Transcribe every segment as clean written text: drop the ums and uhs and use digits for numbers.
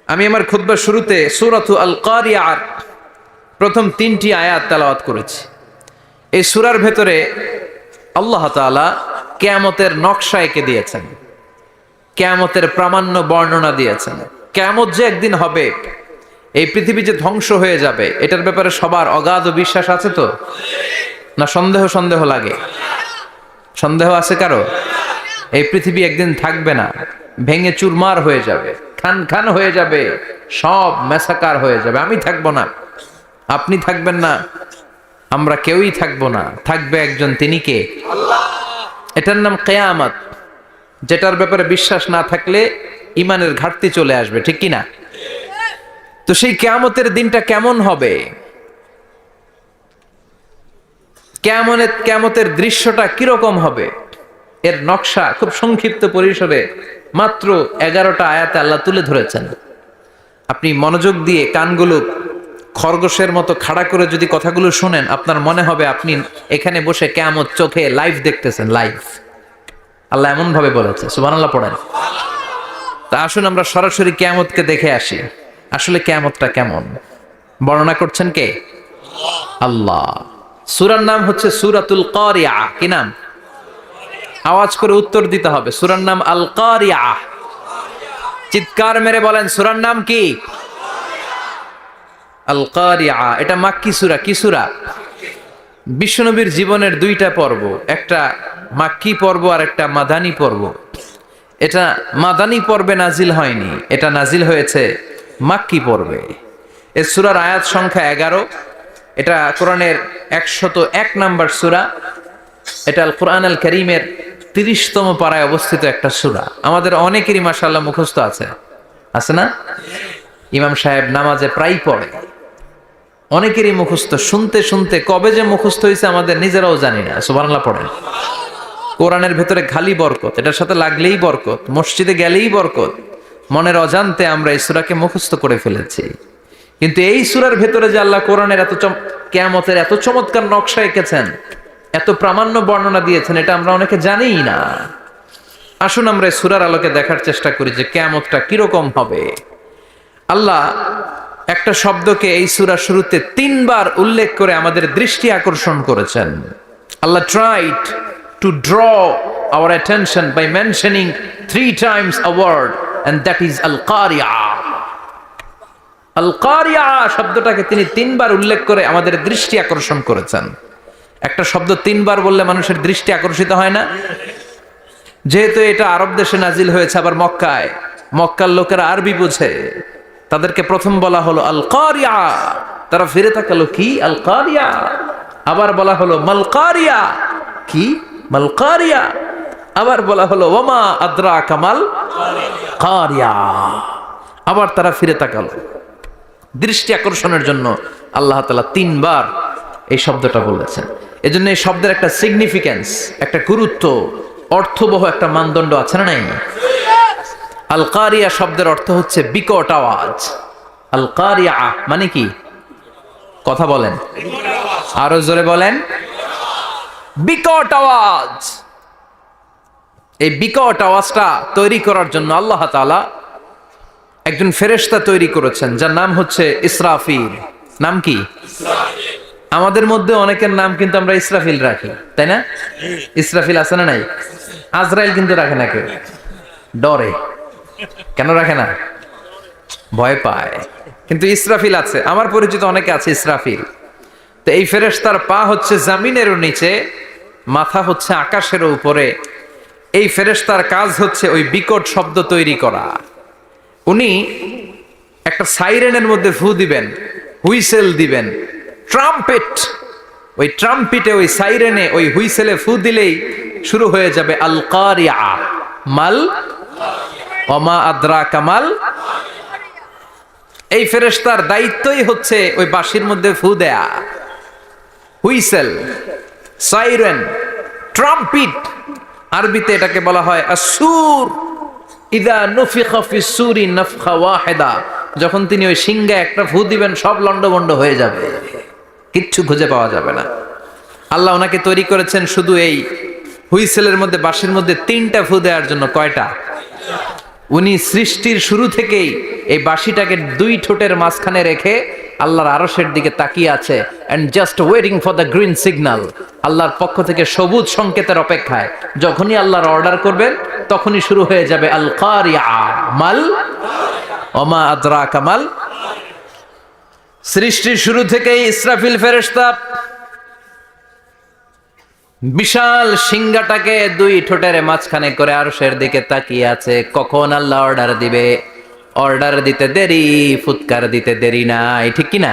আমি আমার খুতবার শুরুতে সূরাতু আল কারিয়ার প্রথম 3টি আয়াত তেলাওয়াত করেছি। এই সূরার ভেতরে আল্লাহ তাআলা কিয়ামতের নকশা এঁকে দিয়েছেন, কিয়ামতের প্রামাণ্য বর্ণনা দিয়েছেন। কিয়ামত যে একদিন হবে, এই পৃথিবী যে ধ্বংস হয়ে যাবে, এটার ব্যাপারে সবার অগাধ বিশ্বাস আছে তো? না সন্দেহ লাগে? সন্দেহ আছে কারো? এই পৃথিবী একদিন থাকবে না, ভেঙে চুরমার হয়ে যাবে, খান খান হয়ে যাবে, সব মেসাকার হয়ে যাবে। আমি থাকবো না, আপনি থাকবেন না, আমরা কেউই থাকবো না, থাকবে একজন, তিনি কে? এটার নাম কিয়ামত, যেটার ব্যাপারে বিশ্বাস না থাকলে ইমানের ঘাটতি চলে আসবে, ঠিক কি না? তো সেই কিয়ামতের দিনটা কেমন হবে, কিয়ামতের দৃশ্যটা কিরকম হবে, এর নকশা খুব সংক্ষিপ্ত পরিসরে মাত্র 11টা আয়াতে আল্লাহ তুলে ধরেছেন। আপনি মনোযোগ দিয়ে কানগুলো খরগোশের মতো খাড়া করে যদি কথাগুলো শুনেন, আপনার মনে হবে আপনি এখানে বসে কিয়ামত চোখে লাইভ দেখতেছেন। লাইভ আল্লাহ এমন ভাবে বলেছে, সুবহানাল্লাহ পড়েন। তা আসুন আমরা সরাসরি কিয়ামতকে দেখে আসি। আসলে কিয়ামতটা কেমন বর্ণনা করছেন কে? আল্লাহ। সূরার নাম হচ্ছে সূরাতুল কারিয়া। কি নাম? আওয়াজ করে উত্তর দিতে হবে। সূরার নাম আল কারিয়া। চিৎকার মেরে বলেন, সূরার নাম কি? আল কারিয়া। এটা মাক্কি সূরা। কি সূরা? বিশ্বনবীর জীবনের 2টা পর্ব, একটা মাক্কি পর্ব আর একটা মাদানী পর্ব। এটা মাদানী পর্বে নাজিল হয়নি, এটা নাজিল হয়েছে মাক্কি পর্বে। এই সূরার আয়াত সংখ্যা 11। এটা কোরআনের 101 নম্বর সূরা। এটা আল কোরআন আল কারীমের 30তম পারায় অবস্থিত একটা সূরা। আমাদের অনেকেরই মাশাআল্লাহ মুখস্থ আছে, আছে না? ইমাম সাহেব নামাজে প্রায় পড়ে, অনেকেরই মুখস্থ। শুনতে শুনতে কবে যে মুখস্থ হয়েছে আমাদের নিজেরাও জানি না। সুবহানাল্লাহ পড়েন। কোরআনের ভেতরে খালি বরকত, এটার সাথে লাগলেই বরকত, মসজিদে গেলেই বরকত। মনের অজান্তে আমরা এই সূরাকে মুখস্থ করে ফেলেছি। কিন্তু এই সূরার ভেতরে যে আল্লাহ কোরআনের কিয়ামতের এত চমৎকার নকশা এঁকেছেন, এত প্রামাণ্য বর্ণনা দিয়েছেন, এটা আমরা অনেকে জানিই না। আসুন আমরা এই সূরার আলোকে দেখার চেষ্টা করি যে কিয়ামতটা কিরকম হবে। আল্লাহ একটা শব্দকে এই সূরার শুরুতে 3 বার উল্লেখ করে আমাদের দৃষ্টি আকর্ষণ করেছেন। আল্লাহ tried to draw our attention by mentioning 3 times a word, and that is al-qari'ah. al-qari'ah শব্দটাকে তিনি 3 বার উল্লেখ করে আমাদের দৃষ্টি আকর্ষণ করেছেন। একটা শব্দ 3 বার বললে মানুষের দৃষ্টি আকর্ষিত হয় না? যেহেতু এটা আরব দেশে নাজিল হয়েছে, আবার মক্কায়, মক্কার লোকেরা আরবি বুঝে, তাদেরকে প্রথম বলা হলো আল কারিয়া। তারা ফিরে তাকালো, কি আল কারিয়া? আবার বলা হলো মাল কারিয়া। কি মাল কারিয়া? আবার বলা হলো ওয়ামা আদরাকা মাল কারিয়া। আবার তারা ফিরে তাকালো। দৃষ্টি আকর্ষণের জন্য আল্লাহ তাআলা 3 বার এই শব্দটা বলেছেন। এজন্য এই শব্দের একটা সিগনিফিকেন্স, একটা গুরুত্ব, অর্থবহ একটা মানদণ্ড আছে না নাই? আল কারিয়া শব্দের অর্থ হচ্ছে বিকট আওয়াজ। আল কারিয়া মানে কি? কথা বলেন, আরো জোরে বলেন। বিকট আওয়াজ। এই বিকট আওয়াজটা তৈরি করার জন্য আল্লাহ তাআলা একজন ফেরেশতা তৈরি করেছেন, যার নাম হচ্ছে ইসরাফিল। নাম কি? আমাদের মধ্যে অনেকের নাম কিন্তু আমরা ইসরাফিল রাখি, তাই না? ইসরাফিল আছে না নাই? আজরাইল কিন্তু রাখে না কেউ, ডরে। কেন রাখে না? ভয় পায়। কিন্তু ইসরাফিল আছে, আমার পরিচিত অনেকে আছে ইসরাফিল। তো এই ফেরেশতার পা হচ্ছে জমিনেরও নিচে, মাথা হচ্ছে আকাশের উপরে। এই ফেরেশতার কাজ হচ্ছে ওই বিকট শব্দ তৈরি করা। উনি একটা সাইরেনের মধ্যে ফু দিবেন, হুইসেল দিবেন, ট্রাম্পেট। ওই ট্রাম্পিটে, ওই সাইরেনে, ওই হুইসেলে ফু দিলেই শুরু হয়ে যাবে আল কারিয়া। মাল ওমা আদরাকা মাল। এই ফেরেশতার দায়িত্বই হচ্ছে ওই বাঁশির মধ্যে ফু দেয়া। হুইসেল, সাইরেন, ট্রাম্পিট, আরবিতে এটাকে বলা হয় আসুর। ইদা নুফিখা ফিস সূরি নাফখা ওয়াহিদা। যখন তিনি ওই সিংহে একটা ফু দিবেন, সব লন্ডভন্ড হয়ে যাবে, কিচ্ছু খুঁজে পাওয়া যাবে না। আল্লাহ ওনাকে তৈরি করেছেন শুধু এই হুইসেলের মধ্যে, বাঁশির মধ্যে 3টা ফু দেওয়ার জন্য। কয়টা? উনি সৃষ্টির শুরু থেকেই এই বাঁশিটাকে দুই ঠোঁটের মাঝখানে রেখে আল্লাহর আরশের দিকে তাকিয়ে আছে and just waiting for the green signal. আল্লাহর পক্ষ থেকে সবুজ সংকেতের অপেক্ষায়। যখনই আল্লাহর অর্ডার করবেন তখনই শুরু হয়ে যাবে আল কারিআ মাল ওমা আদরাকা মাল। সৃষ্টির শুরু থেকেই ইসরাফিল ফেরেশতা বিশাল সিংহাটাকে দুই ঠোঁটের মাঝখানে করে আরশের দিকে তাকিয়ে আছে, কখন আল্লাহ অর্ডার দিবে। অর্ডার দিতে দেরি, ফুৎকার দিতে দেরি নাই, ঠিক কিনা?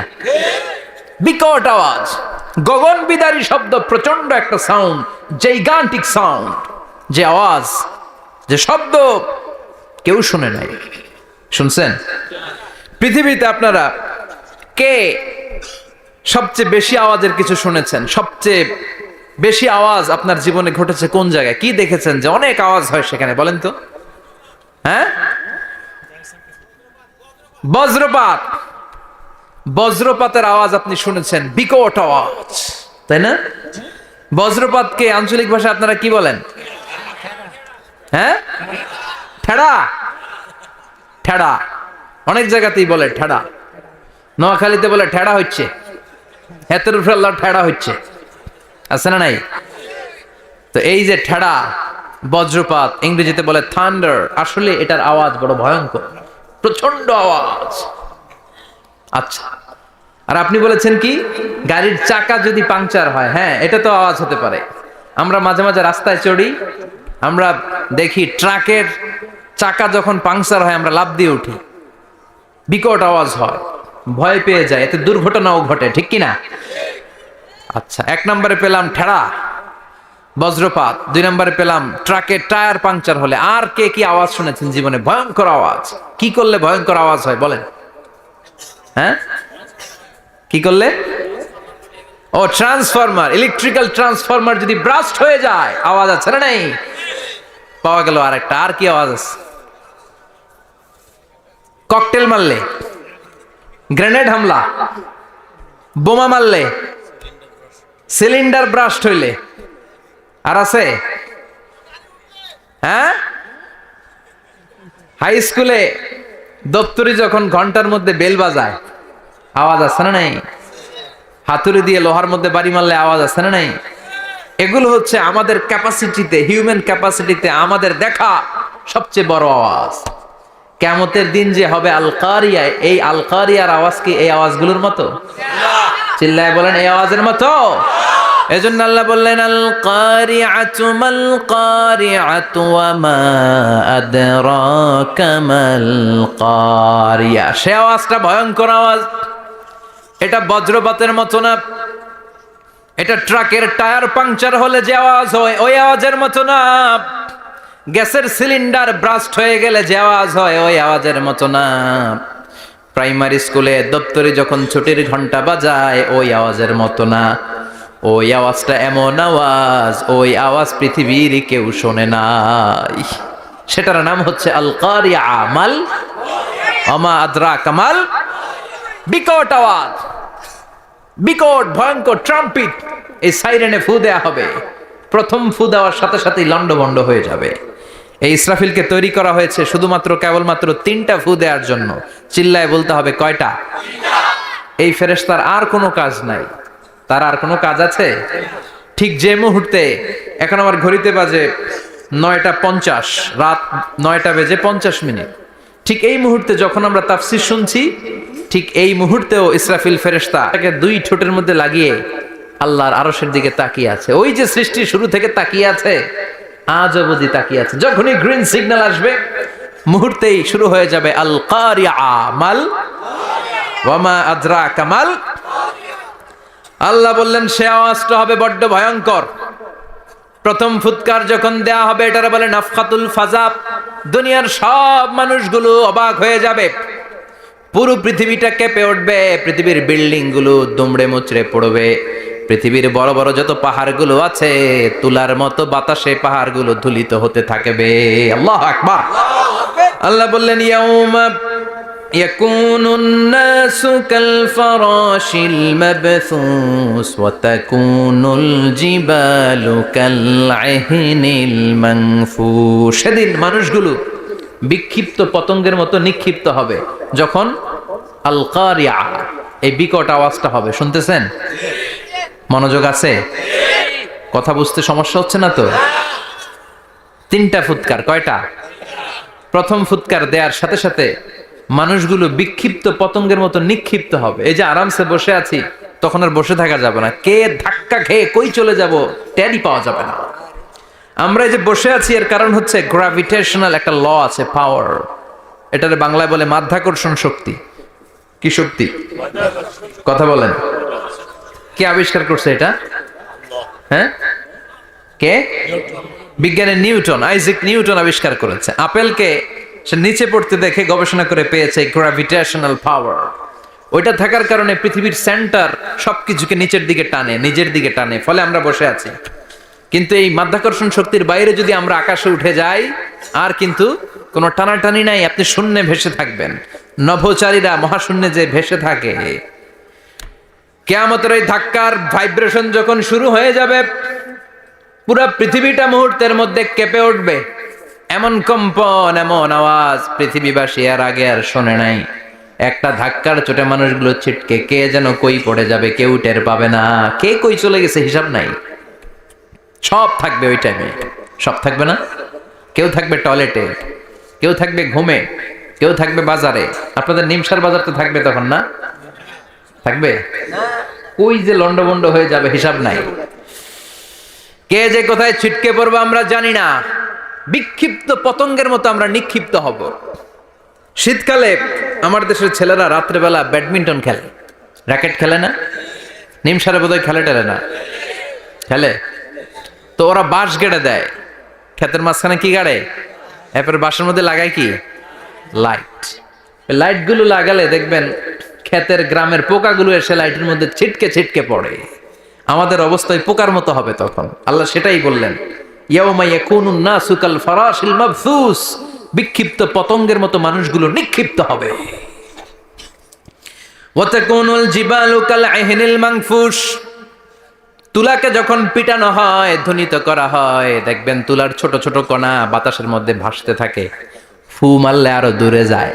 বিকট আওয়াজ, গগন বিদারী শব্দ, প্রচন্ড একটা সাউন্ড, জাইগান্টিক সাউন্ড, যে আওয়াজ, যে শব্দ কেউ শুনে নাই। শুনছেন? পৃথিবীতে আপনারা কে সবচেয়ে বেশি আওয়াজের কিছু শুনেছেন? সবচেয়ে বেশি আওয়াজ আপনার জীবনে ঘটেছে কোন জায়গায়? কি দেখেছেন যে অনেক আওয়াজ হয় সেখানে? বলেন তো। হ্যাঁ, বজ্রপাত। বজ্রপাতের আওয়াজ আপনি শুনেছেন, বিকট আওয়াজ, তাই না? বজ্রপাতকে আঞ্চলিক ভাষায় আপনারা কি বলেন? হ্যাঁ, ঠেড়া। ঠেড়া অনেক জায়গাতেই বলে ঠেড়া। নোয়াখালীতে বলে ঠেড়া হচ্ছে, হেতের উপরে আল্লাহ ঠেড়া হচ্ছে, আছে না নাই? তো এই যে ঠেড়া, বজ্রপাত, ইংরেজিতে বলে থান্ডার, আসলে এটার আওয়াজ বড় ভয়ঙ্কর, প্রচন্ড আওয়াজ। আচ্ছা, আর আপনি বলেছেন কি গাড়ির চাকা যদি পাংচার হয়, হ্যাঁ এটা তো আওয়াজ হতে পারে। আমরা মাঝে মাঝে রাস্তায় চড়ি, আমরা দেখি ট্রাকের চাকা যখন পাংচার হয় আমরা লাফ দিয়ে উঠি, বিকট আওয়াজ হয়, ভয় পেয়ে যায়, এতে দুর্ঘটনাও ঘটে, ঠিক কিনা? আচ্ছা, এক নম্বরে পেলাম ঠেড়া, বজ্রপাত। দুই নম্বরে পেলাম ট্রাকের টায়ার পাংচার হলে। আর কে কি আওয়াজ শুনেছেন জীবনে? ভয়ঙ্কর আওয়াজ। কি করলে ভয়ঙ্কর আওয়াজ হয় বলেন? হ্যাঁ, কি করলে? ও, ট্রান্সফরমার, ইলেকট্রিক্যাল ট্রান্সফরমার যদি ব্রাস্ট হয়ে যায় আওয়াজ আছে না নাই? পাওয়া গেল আরেকটা। আর কি আওয়াজ আছে? ককটেল মারলে, গ্রেনেড হামলা, বোমা মারলে, সিলিন্ডার ব্রাস্ট হইলে। আর আছে? হ্যাঁ, হাই স্কুলে দপ্তরি যখন ঘন্টার মধ্যে বেল বাজায় আওয়াজ আছে না নাই? হাতুড়ি দিয়ে লোহার মধ্যে বাড়ি মারলে আওয়াজ আছে না নাই? এগুলো হচ্ছে আমাদের ক্যাপাসিটিতে, হিউম্যান ক্যাপাসিটিতে আমাদের দেখা সবচেয়ে বড় আওয়াজ। কিয়ামতের দিন যে হবে আল কারিয়া, এই আল কারিয়ার আওয়াজ কি এই আওয়াজগুলোর মতো? চিল্লায় বলেন, এই আওয়াজের মতো? এজন্য আল্লাহ বললেন আল কারিআতু মাল কারিআতু ওয়া মা আদরাকা মাল কারিয়া। সে আওয়াজটা ভয়ঙ্কর আওয়াজ। এটা বজ্রপাতের মতো না, এটা ট্রাকের টায়ার পাংচার হলে যে আওয়াজ হয় ওই আওয়াজের মতো না, গ্যাসের সিলিন্ডার ব্রাস্ট হয়ে গেলে যে আওয়াজ হয় ওই আওয়াজের মতো না, প্রাইমারি স্কুলে দপ্তরে যখন ছুটির ঘন্টা বাজায় ওই আওয়াজের মতো না। ওই আওয়াজটা এমন আওয়াজ, ওই আওয়াজ পৃথিবীর কেউ শোনে নাই। সেটার নাম হচ্ছে আল কারিআ মাল ওমা আদরাকা মাল। বিকট আওয়াজ, বিকট ভয়ঙ্কর ট্রাম্পিট। এই সাইরেনে ফু দেয়া হবে, প্রথম ফু দেওয়ার সাথে সাথেই লন্ডভন্ড হয়ে যাবে। এই ইসরাফিলকে তৈরি করা হয়েছে শুধুমাত্র কেবলমাত্র 3টা ফু দেওয়ার জন্য। চিল্লায় বলতে হবে কয়টা? এই ফেরেশতার আর কোনো কাজ নাই। তার আর কোনো কাজ আছে? ঠিক যে মুহূর্তে, এখন আমার ঘড়িতে বাজে 9টা 50, রাত 9টা বেজে 50 মিনিট, ঠিক এই মুহূর্তে যখন আমরা তাফসীর শুনছি, ঠিক এই মুহূর্তেও ইসরাফিল ফেরেশতা তাকে দুই ঠোঁটের মধ্যে লাগিয়ে আল্লাহর আরশের দিকে তাকিয়ে আছে। ওই যে সৃষ্টির শুরু থেকে তাকিয়ে আছে, আজ অবধি তাকিয়ে আছে। যখনই গ্রিন সিগন্যাল আসবে মুহূর্তেই শুরু হয়ে যাবে আল কারিআ মাল ওয়া মা আদরাকা মাল। আল্লাহ বললেন সে আওয়াজটা হবে বড্ড ভয়ঙ্কর। প্রথম ফুৎকার যখন দেয়া হবে, এটারে বলে নাফখাতুল ফাজা। দুনিয়ার সব মানুষগুলো অবাক হয়ে যাবে, পুরো পৃথিবীটা কেঁপে উঠবে, পৃথিবীর বিল্ডিং গুলো দুমড়ে মুচড়ে পড়বে, পৃথিবীর বড় বড় যত পাহাড়গুলো আছে তুলার মতো বাতাসে পাহাড়গুলো ধুলিত হতে থাকবে। আল্লাহু আকবার। আল্লাহ বললেন ইয়াউমা ইয়াকুনুন নাসু কাল ফারাশিল মাবথুস ওয়া তাকুনুল জিবালু কাল ইহনিল মানফুশ। সেদিন মানুষগুলো বিক্ষিপ্ত পতঙ্গের মতো নিক্ষিপ্ত হবে যখন আল কারিয়া, এই বিকট আওয়াজটা হবে। শুনতেছেন? মনোযোগ আছে? কথা বুঝতে সমস্যা হচ্ছে না তো? তিনটা ফুৎকার। কয়টা? প্রথম ফুৎকার দেওয়ার সাথে সাথে মানুষগুলো বিক্ষিপ্ত পতঙ্গের মতো নিক্ষিপ্ত হবে। এই যে আরামসে বসে আছি, তখন আর বসে থাকা যাবে না। কে ধাক্কা খেয়ে কই চলে যাব টেরই পাওয়া যাবে না। আমরা এই যে বসে আছি এর কারণ হচ্ছে গ্র্যাভিটেশনাল একটা ল আছে, পাওয়ার। এটারে বাংলায় বলে মাধ্যাকর্ষণ শক্তি। কি শক্তি? কথা বলেন। কে আবিষ্কার করছে এটা? হ্যাঁ, কে? বিজ্ঞানের নিউটন, আইজাক নিউটন আবিষ্কার করেছে। আপেলকে সে নিচে পড়তে দেখে গবেষণা করে পেয়েছে গ্র্যাভিটেশনাল পাওয়ার। ওইটা থাকার কারণে পৃথিবীর সেন্টার সবকিছুকে নিচের দিকে টানে, নিজের দিকে টানে, ফলে আমরা বসে আছি। কিন্তু এই মাধ্যাকর্ষণ শক্তির বাইরে যদি আমরা আকাশে উঠে যাই, আর কিন্তু কোনো টানাটানি নাই, আপনি শূন্যে ভেসে থাকবেন। নভোচারীরা মহাশূন্যে যে ভেসে থাকে, কিয়ামতের ওই ধাক্কার ভাইব্রেশন যখন শুরু হয়ে যাবে, পুরো পৃথিবীটা মুহূর্তের মধ্যে কেঁপে উঠবে। এমন কম্পন, এমন আওয়াজ পৃথিবীবাসী আর আগে আর শোনে নাই। একটা ধাক্কার চোটে মানুষগুলো ছিটকে কে যেন কই পড়ে যাবে, কেউ টের পাবে না। কে কই চলে গেছে হিসাব নাই। সব থাকবে ওই টাইমে, সব থাকবে না। কেউ থাকবে টয়লেটে, কেউ থাকবে ঘুমে, কেউ থাকবে বাজারে। আপনাদের নিমসার বাজার তো থাকবে তখন, না থাকবে? কই যে লন্ডভন্ড হয়ে যাবে হিসাব নাই। কে যে কোথায় ছিটকে পড়বো আমরা জানি না। বিক্ষিপ্ত পতঙ্গের মতো আমরা নিক্ষিপ্ত হব। শীতকালে আমার দেশের ছেলেরা রাত্রেবেলা ব্যাডমিন্টন খেলে, র্যাকেট খেলে না? নিমসারে বোধহয় খেলে টেলে না, খেলে তো। ওরা বাঁশ গেড়ে দেয় ক্ষেতের মাঝখানে। কি গাড়ে? এরপরে বাঁশের মধ্যে লাগায় কি? লাইট। লাইট গুলো লাগালে দেখবেন ক্ষেতের গ্রামের পোকাগুলো এসে লাইটের মধ্যে ছিটকে ছিটকে পড়ে। আমাদের অবস্থায় পোকার মতো হবে তখন। আল্লাহ সেটাই বললেন, ইয়াউমা ইয়াকুনুন নাসু কাল ফারাশিল মাবথুস, বিক্ষিপ্ত পতঙ্গের মতো মানুষগুলো নিক্ষিপ্ত হবে। ওয়া তাকুনুল জিবালু কাল আহিনিল মানফুস, তুলাকে যখন পিটানো হয়, ধ্বনিত করা হয়, দেখবেন তুলার ছোট ছোট কণা বাতাসের মধ্যে ভাসতে থাকে। ফু মারলে আরো দূরে যায়,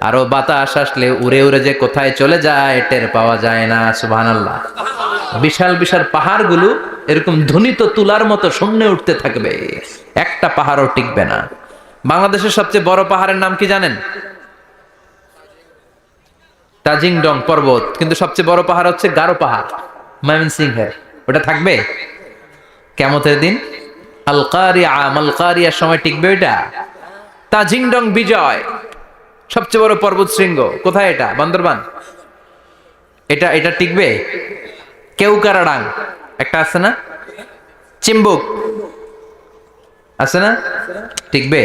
আরো বাতাস আসলে উড়ে উড়ে যে কোথায় চলে যায় টের পাওয়া যায় না। সুবহানাল্লাহ। বিশাল বিশাল পাহাড়গুলো এরকম ধ্বনিত তুলার মতো শূন্যে উঠতে থাকবে, একটা পাহাড়ও টিকবে না। বাংলাদেশের সবচেয়ে বড় পাহাড়ের নাম কি জানেন? তাজিংডং পর্বত। কিন্তু সবচেয়ে বড় পাহাড় হচ্ছে গারো পাহাড়, ময়মনসিংহের। ওটা থাকবে কিয়ামতের দিন। আল কারিয়া, মাল কারিয়ার সময় টিকবে ওইটা। তাজিংডং বিজয় সবচেয়ে বড় পর্বত শৃঙ্গ। কোথায় এটা? বান্দরবান। এটা টিকবে? কেউকারাডাং একটা আছে না? চিম্বুক আছে না? টিকবে?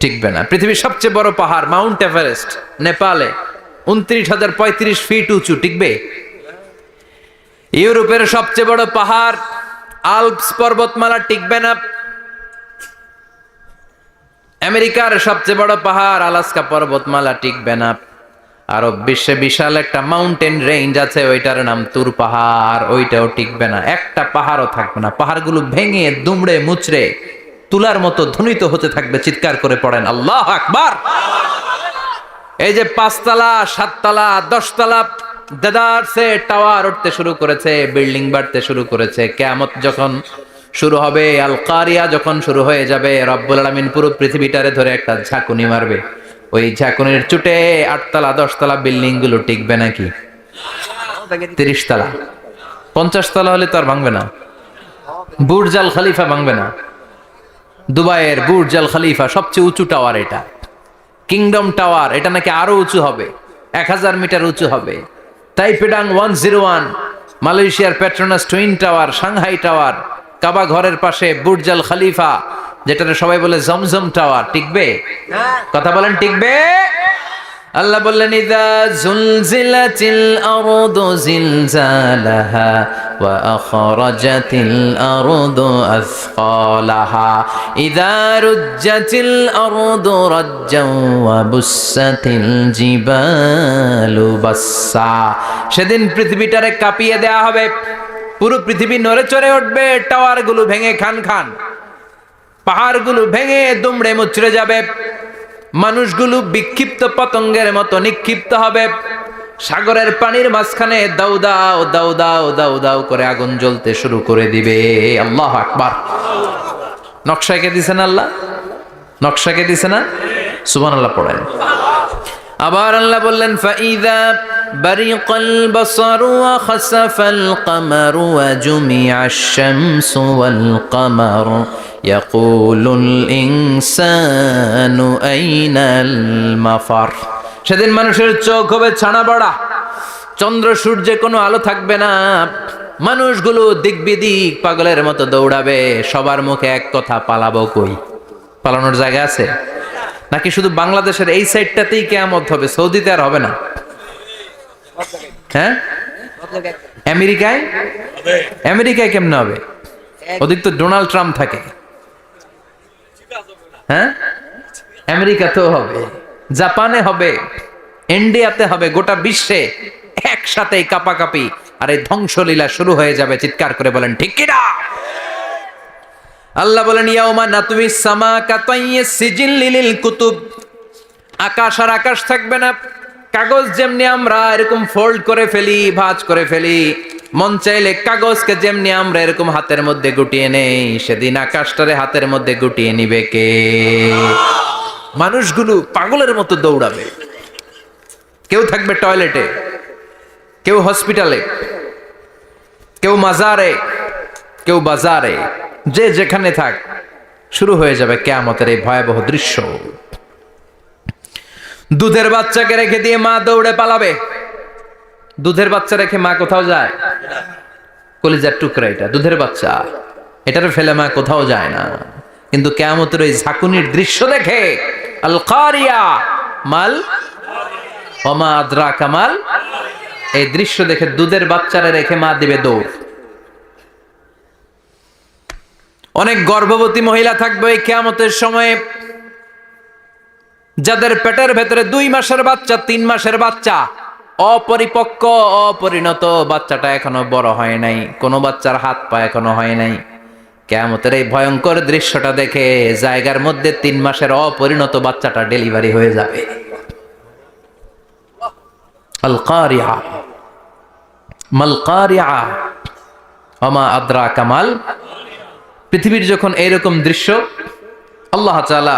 টিকবে না। পৃথিবীর সবচেয়ে বড় পাহাড় মাউন্ট এভারেস্ট নেপালে 29,035 ফিট উঁচু, টিকবে? ইউরোপের সবচেয়ে বড় পাহাড় আল্পস পর্বতমালা, টিকবে না। আমেরিকার সবচেয়ে বড় পাহাড় আলাস্কা পর্বতমালা, টিকবে না। আরব বিশ্বে বিশাল একটা মাউন্টেন রেঞ্জ আছে, ওইটার নাম তুর পাহাড়, ওইটাও টিকবে না। একটা পাহাড়ও থাকবে না। পাহাড়গুলো ভেঙে দুমড়ে মুচড়ে তুলার মতো ধ্বনিত হতে থাকবে। চিৎকার করে পড়েন আল্লাহু আকবার। এই যে 5 তলা, 7 তলা, 10 তলা দেদারসে টাওয়ার উঠতে শুরু করেছে, বিল্ডিং বাড়তে শুরু করেছে। কিয়ামত যখন শুরু হবে, আল কারিয়া যখন শুরু হয়ে যাবে, রব্বুল আলামিন পুরো পৃথিবীটারে ধরে একটা ঝাঁকুনি মারবে। ওই ঝাঁকুনির চুটে 8 তলা 10 তলা বিল্ডিং গুলো টিকবে নাকি? 30 তলা 50 তলা হলে তো আর ভাঙবে না। বুর্জ আল খলিফা ভাঙবে না। দুবাইয়ের বুর্জ আল খলিফা সবচেয়ে উঁচু টাওয়ার এটা। কিংডম টাওয়ার, এটা নাকি আরো উঁচু হবে, 1000 মিটার উঁচু হবে। তাইপেডাং 101, মালয়েশিয়ার Petronas twin tower, Shanghai tower, কাবা ঘরের পাশে বুর্জ আল খলিফা, যেটাকে সবাই বলে জমজম টাওয়ার, টিকবে? কথা বলেন, টিকবে? আল্লাহ বললেন, ইযা জুলজিলাতিল আরদু জিলজালাহা ওয়া আখরাজাতিল আরদু আসকালাহা ইযা রুজ্জাতিল আরদু রাজ্জাও ওয়া বুসাতিল জিবালু বাসসা। সেদিন পৃথিবীটারে কাঁপিয়ে দেয়া হবে, পুরো পৃথিবী নড়ে চড়ে উঠবে, টাওয়ারগুলো ভেঙে খান খান, পাহাড়গুলো ভেঙে দুমড়ে মুচড়ে যাবে। মানুষগুলো বিক্ষিপ্ত পতঙ্গের মতো নিক্ষিপ্ত হবে। সাগরের পানির মাঝখানে দাউ দাউ দাউ দাউ দাউ দাউ করে আগুন জ্বলতে শুরু করে দিবে। আল্লাহু আকবার। নকশাকে দিছে না আল্লাহ? নকশাকে দিছে না? সুবহানাল্লাহ পড়েন। আবার আল্লাহ বললেন ফাইদা বারিকাল বাসারু ওয়া খাসাফাল কামারু ওয়া জুমিআশ শামসু ওয়াল কামারু ইয়াকুলুল ইনসানু আইনাল মাফার। সেদিন মানুষের চোখ হবে ছানা বড়া, চন্দ্র সূর্যে কোনো আলো থাকবে না, মানুষগুলো দিক বিদিক পাগলের মতো দৌড়াবে, সবার মুখে এক কথা, পালাবো কই? পালানোর জায়গা আছে নাকি শুধু বাংলাদেশের এই সাইডটাতেই কিয়ামত হবে, সৌদিতে আর হবে না? হ্যাঁ, আমেরিকায়? আমেরিকায় কেমনে হবে? ওদিক তো ডোনাল্ড ট্রাম্প থাকে। হ্যাঁ, আমেরিকাতেও হবে, জাপানে হবে, ইন্ডিয়াতে হবে, গোটা বিশ্বে একসাথে কাপাকাপি আর এই ধ্বংসলীলা শুরু হয়ে যাবে। চিৎকার করে বলেন ঠিক কি না? আল্লাহ বলেন ইয়াউমা নাতুইস সামা কাতাইয়িস সিজিল লিল কুতুব। আকাশ আর আকাশ থাকবে না। কাগজ যেমনি আমরা এরকম ফোল্ড করে ফেলি, ভাঁজ করে ফেলি, মন চাইলে কাগজকে যেমনি আমরা এরকম হাতের মধ্যে গুটিয়ে নেই, সেদিন আকাশটারে হাতের মধ্যে গুটিয়ে নিবে কে? মানুষগুলো পাগলের মতো দৌড়াবে। কেউ থাকবে টয়লেটে, কেউ হসপিটালে, কেউ মাজারে, কেউ বাজারে, যে যেখানে থাক, শুরু হয়ে যাবে কিয়ামতের এই ভয়াবহ দৃশ্য। দুধের বাচ্চাকে রেখে দিয়ে মা দৌড়ে পালাবে। দুধের বাচ্চা রেখে মা কোথাও যায়? কলিজার টুকরা এটা, দুধের বাচ্চা, এটারে ফেলে মা কোথাও যায় না। কিন্তু কিয়ামতের ওই ঝাঁকুনির দৃশ্য দেখে আল কারিয়া মাল ওমা আদরাকা মাল, এই দৃশ্য দেখে দুধের বাচ্চারে রেখে মা দিবে দৌড়। অনেক গর্ভবতী মহিলা থাকবে এই কিয়ামতের সময়ে, যাদের পেটের ভেতরে 2 মাসের বাচ্চা, 3 মাসের বাচ্চা, অপরিপক্ক অপরিণত, বাচ্চাটা এখনো বড় হয় নাই, কোনো বাচ্চার হাত পা এখনো হয় নাই। কিয়ামতের এই ভয়ঙ্কর দৃশ্যটা দেখে জায়গার মধ্যে 3 মাসের অপরিণত বাচ্চাটা ডেলিভারি হয়ে যাবে। আল কারিয়া মাল কারিয়া ওমা আদরাকা মাল। পৃথিবীর যখন এইরকম দৃশ্য, আল্লাহ তাআলা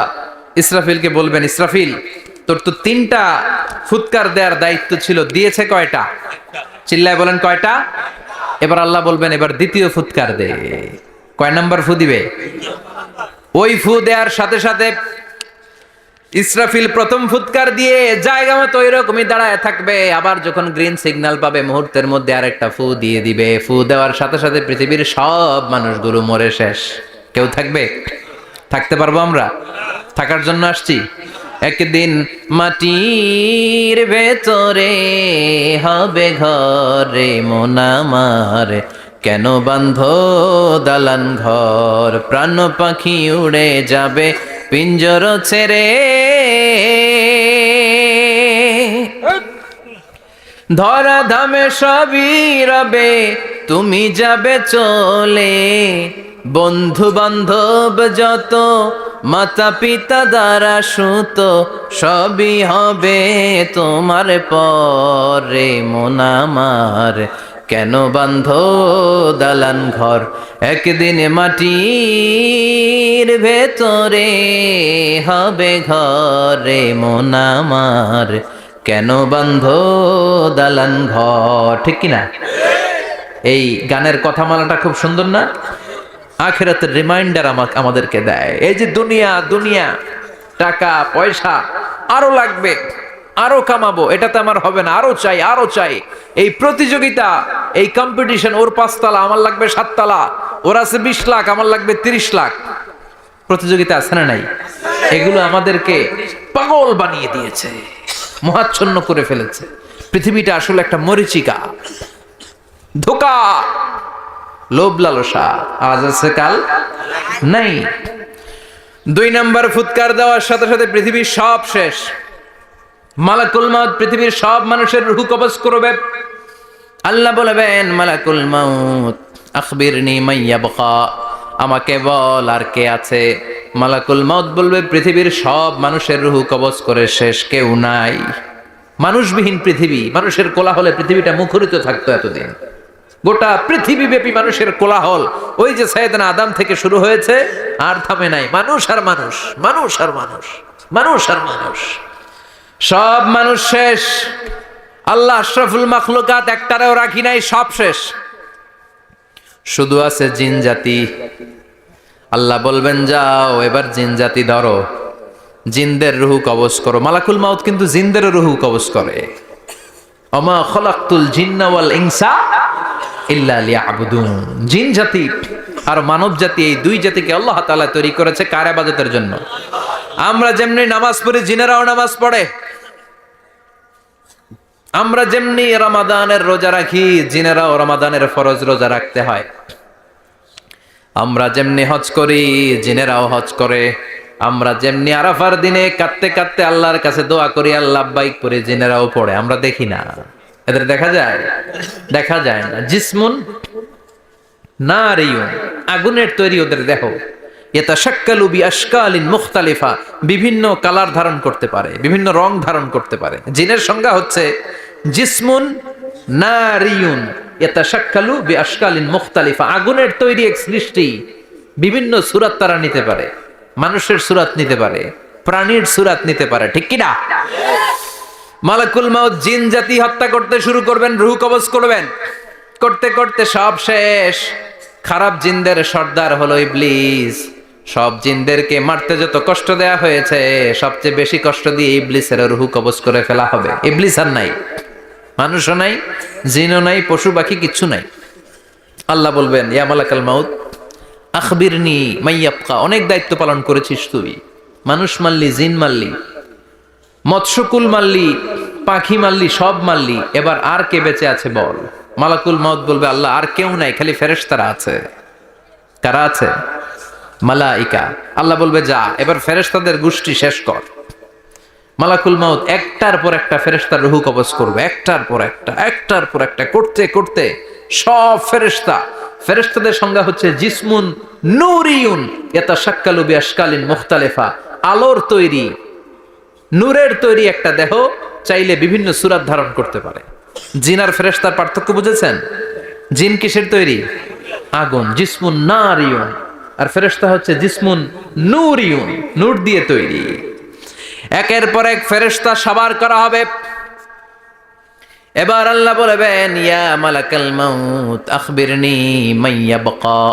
ইসরাফিলকে বলবেন, ইসরাফিল তোর তো 3টা ফুৎকার দেওয়ার দায়িত্ব ছিল, দিয়েছে কয়টা? চিল্লায় বলেন কয়টা? এবার আল্লাহ বলবেন এবার দ্বিতীয় ফুৎকার দে। কয় নাম্বার ফু দিবে? ওই ফু দেওয়ার সাথে সাথে ইসরাফিল প্রথম ফুৎকার দিয়ে জায়গা মতো ওইরকমই দাঁড়ায় থাকবে। আবার যখন গ্রিন সিগন্যাল পাবে মুহূর্তের মধ্যে আরেকটা ফু দিয়ে দিবে। ফু দেওয়ার সাথে সাথে পৃথিবীর সব মানুষগুলো মরে শেষ। কেউ থাকবে? থাকতে পারবো আমরা? থাকার জন্য আসছি। একদিন মাটির ভেতরে হবে ঘরে মন আমার, কেন বাঁধো দালান ঘর, প্রাণ পাখি উড়ে যাবে পিঞ্জর ছেড়ে, ধরা ধামে সবই রবে তুমি যাবে চলে, বন্ধু বান্ধব যত মাতা পিতা দ্বারা সুত সবই হবে তোমার পরে মন আমার, কেন বাঁধো দালান ঘর, একদিন মাটির ভেতরে হবে ঘরে মন আমার, কেন বাঁধো দালান ঘর। ঠিক কিনা? এই গানের কথামালাটা খুব সুন্দর না? আখিরাতের রিমাইন্ডার আমাদেরকে দেয়। এই যে দুনিয়া দুনিয়া, টাকা পয়সা আরো লাগবে, আরো কামাবো, এটাতে আমার হবে না, আরো চাই আরো চাই। এই প্রতিযোগিতা, এই কম্পিটিশন, ওর 5 তলা আমার লাগবে 7 তলা, ওর আছে 20 লাখ আমার লাগবে 30 লাখ। প্রতিযোগিতা আছে না নাই? এগুলো আমাদেরকে পাগল বানিয়ে দিয়েছে, মোহাচ্ছন্ন করে ফেলেছে। পৃথিবীটা আসলে একটা মরিচিকা, ধোঁকা, লোভ লালসা, আজ আছে কাল নাই। 2 নাম্বার ফুৎকার দেওয়ার সাথে সাথে পৃথিবীর সব শেষ। মালাকুল মাউত পৃথিবীর সব মানুষের রূহ কবজ করবে। আল্লাহ বলবেন মালাকুল মাউত আখবিরনি মাইয়াবকা, আমাকে বল আর কে আছে। মালাকুল মাউত বলবে পৃথিবীর সব মানুষের রুহু কবজ করে শেষ, কেউ নাই। মানুষবিহীন পৃথিবী, মানুষের কোলাহলে পৃথিবীটা মুখরিত থাকতো এতদিন। গোটা পৃথিবীব্যাপী মানুষের কোলাহল, ওই যে সাইয়েদনা আদম থেকে শুরু হয়েছে, আর থামে নাই। মানুষ আর মানুষ, মানুষ আর মানুষ, মানুষ আর মানুষ, সব মানুষ শেষ। আল্লাহ আশরাফুল মাখলুকাত একটারেও রাখি নাই, সব শেষ। শুধু আছে জিন জাতি। আল্লাহ বলবেন যাও এবার জিন জাতি ধরো, জিনদের রুহু কবজ করো। মালাকুল মাউত কিন্তু জিনদের রুহু কবজ করে। ওমা খলাকতুল জিন্না ওয়াল ইনসা ইল্লা লিয়াবুদুন। জিন জাতি আর মানব জাতি, এই দুই জাতিকে আল্লাহ তাআলা তৈরি করেছে কার ইবাদতের জন্য। আমরা যেমনি নামাজ পড়ি, জিনেরাও নামাজ পড়ে। আমরা যেমনি রমাদানের রোজা রাখি, জিনেরাও রমাদানের ফরজ রোজা রাখতে হয়। আমরা যেমনি হজ করি, জিনেরাও হজ করে। আমরা যেমনি আরাফার দিনে কাঁদতে কাঁদতে আল্লাহর কাছে দোয়া করি, আল্লাহ লাব্বাইক করে, জিনেরাও পড়ে। আমরা দেখি না, এদের দেখা যায়? দেখা যায় না। জিসমুন নারিয়ুন, আগুনের তৈরি ওদের দেহ। ইয়াতাশাক্কালু বিআশকালিন মুখতালিফা, বিভিন্ন কালার ধারণ করতে পারে, বিভিন্ন রং ধারণ করতে পারে। জিনের সংজ্ঞা হচ্ছে জিসমুন নারিয়ুন ইয়াতাশাক্কালু বিআশকালিন মুখতালিফা, আগুনের তৈরি এক সৃষ্টি। বিভিন্ন সূরত তারা নিতে পারে, মানুষের সূরত নিতে পারে, প্রাণীর সূরত নিতে পারে, ঠিক কি না? মালাকুল মাউত জিন জাতি হত্যা করতে শুরু করবেন, রূহ কবজ করবেন। করতে করতে সব শেষ। খারাপ জিনদের সর্দার হলো ইবলিস। সব জিনদেরকে মারতে যত কষ্ট দেয়া হয়েছে, সবচেয়ে বেশি কষ্ট দিয়ে ইবলিসের রূহ কবজ করে ফেলা হবে। ইবলিস আর নাই, মানুষও নাই, জিনও নাই, পশু পাখি কিচ্ছু নাই। আল্লাহ বলবেন ইয়া মালাকাল মাউত আখবিরনি মাইয়াবকা, অনেক দায়িত্ব পালন করেছিস তুই। মানুষ মারলি, জিন মারলি, মৎস্যকুল মারলি, পাখি মারলি, সব মারলি, এবার আর কে বেঁচে আছে বল। মালাকুল মাউত বলবে আল্লাহ আর কেউ নাই, খালি ফেরেশতারা আছে। কারা আছে? মালাইকা। আল্লাহ বলবে যা এবার ফেরেশতাদের গোষ্ঠী শেষ কর। মালাকুল মাউত একটার পর একটা ফেরেশতার রূহ কবজ করবে, একটার পর একটা, একটার পর একটা, করতে করতে সব ফেরেশতা। ফেরেশতাদের সংজ্ঞা হচ্ছে জিসমুন নূরিয়ুন ইয়াতাশাক্কালু বিআশকালিন মুখতালিফা, আলোর তৈরি, নূরের তৈরি একটা দেহ, চাইলে বিভিন্ন সূরত ধারণ করতে পারে। জিন আর ফেরেশতার পার্থক্য বুঝেছেন? জিন কিসের তৈরি? আগুন, জিসমুন নারিয়ুন। আর ফেরেশতা হচ্ছে জিসমুন নূরিয়ুন, নূর দিয়ে তৈরি। একের পর এক ফেরেশতা সবার করা হবে। এবার আল্লাহ বলবেন ইয়া মালাকাল মাউত আখবিরনি মাইয়াবকা,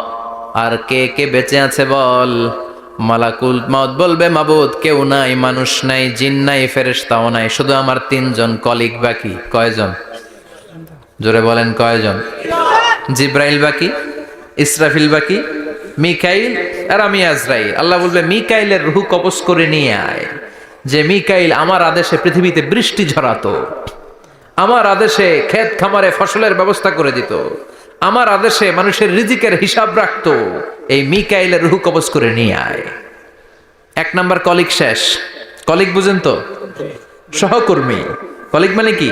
আর কে কে বেঁচে আছে বল। মালাকুল মাউত বলবে মাবুদ কেউ নাই, মানুষ নাই, জিন নাই, ফেরেশতাও নাই, শুধু আমার তিনজন কলিগ বাকি। কয়জন? জোরে বলেন কয়জন? জিব্রাইল বাকি, ইসরাফিল বাকি, মিকাইল আর আমি আজরাইল। আল্লাহ বলবে মিকাইলের রূহ কবজ করে নিয়ে আয়। যে মিকাইল আমার আদেশে পৃথিবীতে বৃষ্টি ঝরাতো, আমার আদেশে ক্ষেত খামারে ফসলের ব্যবস্থা করে দিত, আমার আদেশে মানুষের রিজিকের হিসাব রাখতো, এই মিকাইলের রূহ কবজ করে নিয়ে আয়। এক নাম্বার কলিগ শেষ। কলিগ বুঝেন তো? সহকর্মী। কলিগ মানে কি?